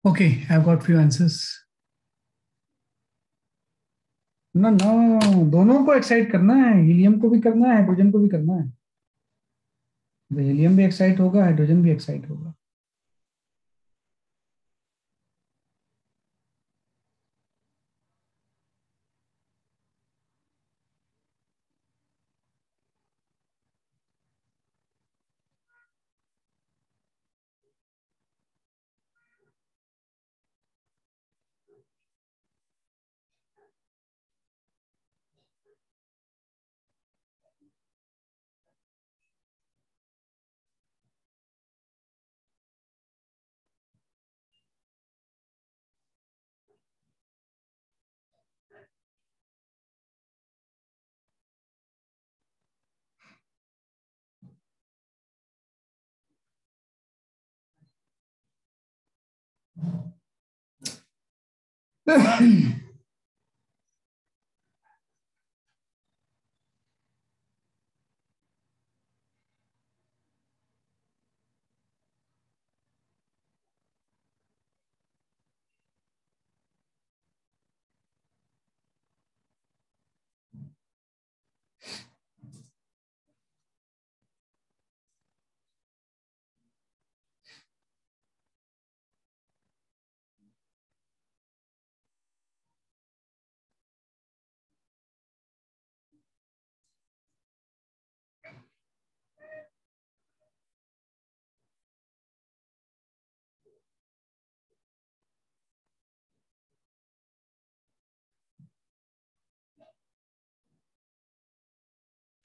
A: Okay, I have got few answers. ना ना, दोनों को एक्साइट करना है, हीलियम को भी करना है, हाइड्रोजन को भी करना है। तो हीलियम भी एक्साइट होगा, हाइड्रोजन भी एक्साइट होगा।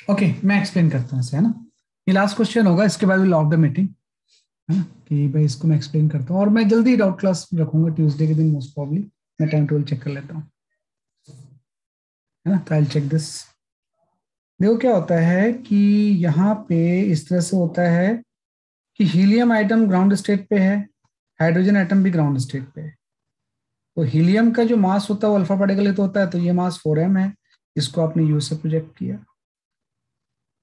A: ओके, मैं एक्सप्लेन करता हूँ इसे, है ना। ये लास्ट क्वेश्चन होगा, इसके बाद विल लॉक द मीटिंग, है ना। कि भाई इसको मैं एक्सप्लेन करता हूँ, और मैं जल्दी डाउट क्लास रखूंगा ट्यूसडे के दिन मोस्ट प्रॉब्ली। मैं टाइम टेबल चेक कर लेता हूँ, है ना। तो आई चेक दिस। देखो क्या होता है कि यहाँ पे इस तरह से होता है कि हीलियम आइटम ग्राउंड स्टेट पे है, हाइड्रोजन आइटम भी ग्राउंड स्टेट पे है। तो हीलियम का जो मास होता है वो अल्फा पार्टिकल तो होता है, तो ये मास 4m है। इसको आपने यू से प्रोजेक्ट किया।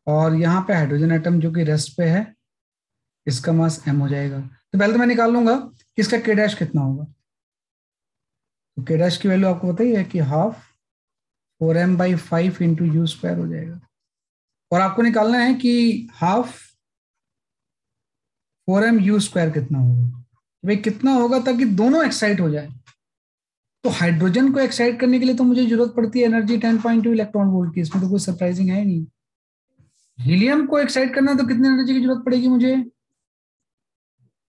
A: और यहाँ पे हाइड्रोजन एटम जो कि रेस्ट पे है, इसका मास m हो जाएगा। तो पहले तो मैं निकाल लूंगा कि इसका k डैश कितना होगा। तो k डैश की वैल्यू आपको पता ही है कि half 4m/5 into u square हो जाएगा। और आपको निकालना है कि हाफ 4m u² कितना होगा। भाई कितना होगा ताकि दोनों एक्साइट हो जाए। तो हाइड्रोजन को एक्साइट करने के लिए तो मुझे जरूरत पड़ती है एनर्जी 10.2 इलेक्ट्रॉन वोल्ट की, इसमें तो कोई सरप्राइजिंग है नहीं। हीलियम को एक्साइट करना तो कितनी एनर्जी की जरूरत पड़ेगी मुझे,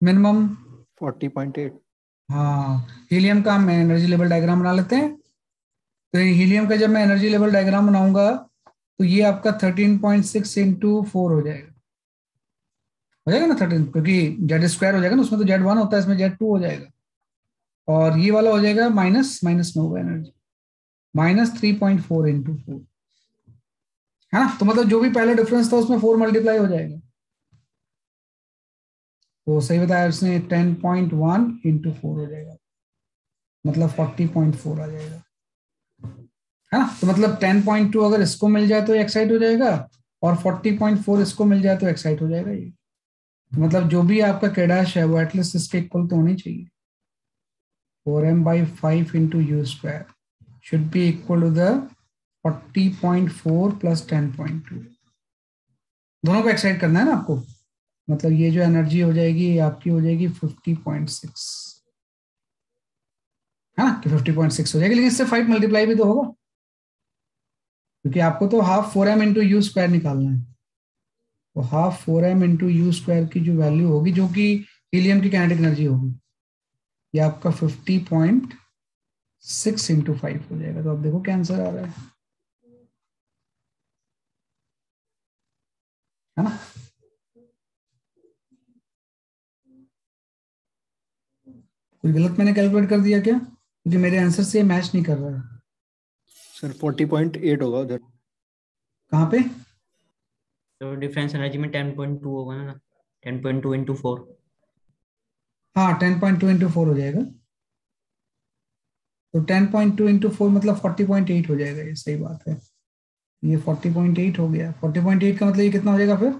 A: मिनिमम
B: 40.8।
A: हाँ, हीलियम का हम एनर्जी लेवल डायग्राम बना लेते हैं। तो हीलियम का जब मैं एनर्जी लेवल डायग्राम बनाऊंगा तो ये आपका 13.6 इंटू 4 हो जाएगा ना 13, क्योंकि जेड स्क्वायर हो जाएगा ना, उसमें तो जेड 1 होता है, इसमें जेड 2 हो जाएगा। और ये वाला हो जाएगा माइनस माइनस में होगा एनर्जी, -3.4 इंटू 4, है ना। तो मतलब जो भी पहला डिफरेंस था उसमें 4 मल्टीप्लाई हो जाएगा। तो सही बताया उसने, 10.1 इंटू 4 हो जाएगा, मतलब 40.4 आ जाएगा, है ना। तो मतलब 10.2 अगर इसको मिल जाए तो एक्साइट हो जाएगा, और 40.4 इसको मिल जाए तो एक्साइट हो जाएगा ये। तो मतलब जो भी आपका कैडाश है वो एटलीस्ट इसके इक्वल तो होनी चाहिए। 4m/5 into u square should be equal to the 40.4 plus 10.2। दोनों को एक्साइट करना है ना आपको। मतलब ये जो एनर्जी हो जाएगी ये आपकी हो जाएगी 50.6, है ना, कि 50.6 हो जाएगी। लेकिन इससे 5 मल्टीप्लाई भी तो होगा, क्योंकि आपको तो half 4m into u square निकालना है। तो half 4m into u square की जो वैल्यू होगी, जो कि हीलियम की काइनेटिक एनर्जी होगी, ये आपका 50.6 इंटू 5 हो जाएगा। तो अब देखो क्या आंसर आ रहा है ना। कुछ गलत मैंने कैलकुलेट कर दिया क्या, क्योंकि मेरे आंसर से मैच नहीं कर रहा है।
B: सर 40.8 होगा उधर।
A: कहाँ पे।
C: तो डिफरेंस एनर्जी में 10.2 होगा ना, 10.2 इंटू 4।
A: हाँ, 10.2 इंटू 4 हो जाएगा। तो 10.2 इंटू 4 मतलब 40.8 हो जाएगा, ये सही बात है। ये 40.8 हो गया। 40.8 का मतलब ये कितना हो जाएगा फिर,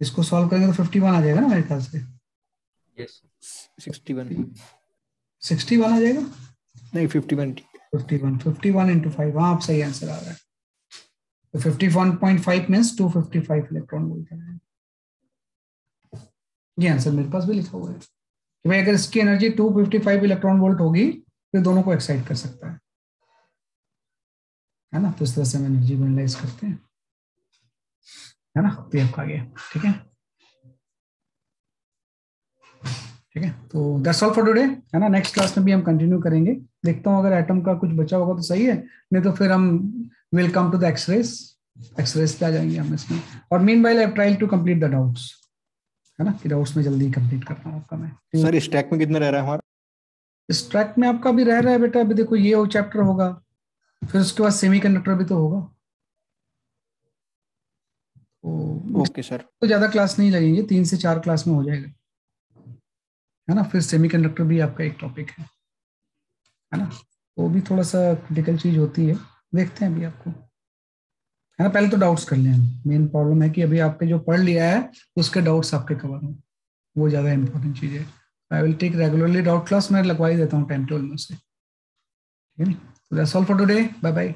A: इसको सॉल्व करेंगे तो 51 आ जाएगा ना मेरे ख्याल से।
C: यस
B: 61
A: 61 आ जाएगा,
B: नहीं 51
A: 51 इंटू 5, हाँ आप सही आंसर आ रहा है। तो 51.5 मीन्स 255 इलेक्ट्रॉन वोल्ट है। ये आंसर मेरे पास भी लिखा हुआ है कि भाई अगर इसकी एनर्जी 255 इलेक्ट्रॉन वोल्ट होगी तो दोनों को एक्साइट कर सकता है ना। तो इस तरह से हम एनर्जी को एनालाइज करते हैं, है ना। तो ये आपका आ गया, ठीक है, ठीक है। तो दैट्स ऑल फॉर टुडे, है ना। नेक्स्ट क्लास में भी हम कंटिन्यू करेंगे। देखता हूँ अगर एटम का कुछ बचा होगा तो सही है, नहीं तो फिर हम will come to the exercise पे आ जाएंगे हम इसमें। और meanwhile I try to complete the doubts, है ना, कि डाउट्स में जल्दी कंप्लीट करता हूँ आपका मैं।
B: सर स्टैक में कितना रह रहा है हमारा?
A: इस ट्रैक में आपका भी रह रहा है बेटा, अभी देखो ये वो चैप्टर होगा, फिर उसके बाद सेमीकंडक्टर भी तो होगा।
B: Okay sir.
A: तो ज्यादा क्लास नहीं लगेंगे, 3 से 4 क्लास में हो जाएगा, है ना। फिर सेमीकंडक्टर भी आपका एक टॉपिक है ना। वो भी थोड़ा सा क्रिटिकल चीज होती है, देखते हैं अभी आपको, है ना। पहले तो डाउट्स कर लें, मेन प्रॉब्लम है कि अभी आपने जो पढ़ लिया है उसके डाउट्स आपके कवर हों, वो ज्यादा इंपॉर्टेंट चीज है। I will take regularly doubt class, मैं लगवा ही देता हूँ टाइम टेबल में से, ठीक है। That's all for today, bye bye.